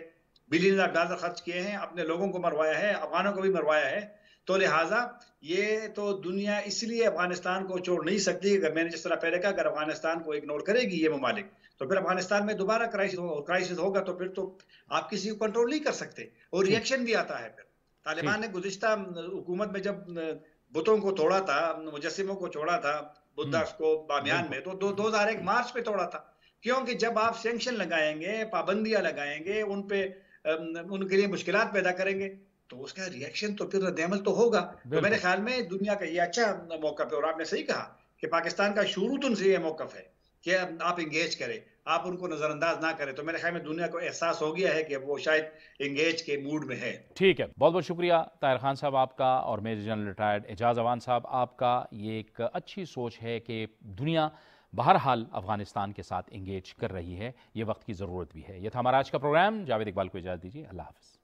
बिलियन डॉलर खर्च किए हैं, अपने लोगों को मरवाया है, अफगानों को भी मरवाया है। तो लिहाजा ये तो दुनिया इसलिए अफगानिस्तान को छोड़ नहीं सकती। अगर मैंने जिस तरह पहले कहा, अगर अफगानिस्तान को इग्नोर करेगी ये ममालिक, तो फिर अफगानिस्तान में दोबारा क्राइसिस होगा, तो फिर तो आप किसी को कंट्रोल नहीं कर सकते। और रिएक्शन भी आता है। फिर तालिबान ने गुज़िश्ता हुकूमत में जब बुतों को तोड़ा था, मुजस्सिमों को छोड़ा था, बुद्धा को बामियान में, तो 2001 मार्च पे तोड़ा था। क्योंकि जब आप सैंक्शन लगाएंगे, पाबंदियां लगाएंगे, उन पे उनके लिए मुश्किलात पैदा करेंगे, तो उसका रिएक्शन तो फिर रद्द-ए-अमल तो होगा। तो मेरे ख्याल में दुनिया का ये अच्छा मौक़िफ़ है। और आपने सही कहा कि पाकिस्तान का शुरू से ये मौक़िफ़ है कि आप एंगेज करें, आप उनको नज़रअंदाज ना करें। तो मेरे ख्याल में दुनिया को एहसास हो गया है कि वो शायद एंगेज के मूड में है। ठीक है, बहुत बहुत शुक्रिया ताहिर खान साहब आपका, और major general retired Ijaz Awan साहब आपका। ये एक अच्छी सोच है कि दुनिया बहरहाल अफगानिस्तान के साथ एंगेज कर रही है, ये वक्त की ज़रूरत भी है। यह था हमारा आज का प्रोग्राम। जावेद इकबाल को इजाज़त दीजिए, अल्लाह हाफ़िज़।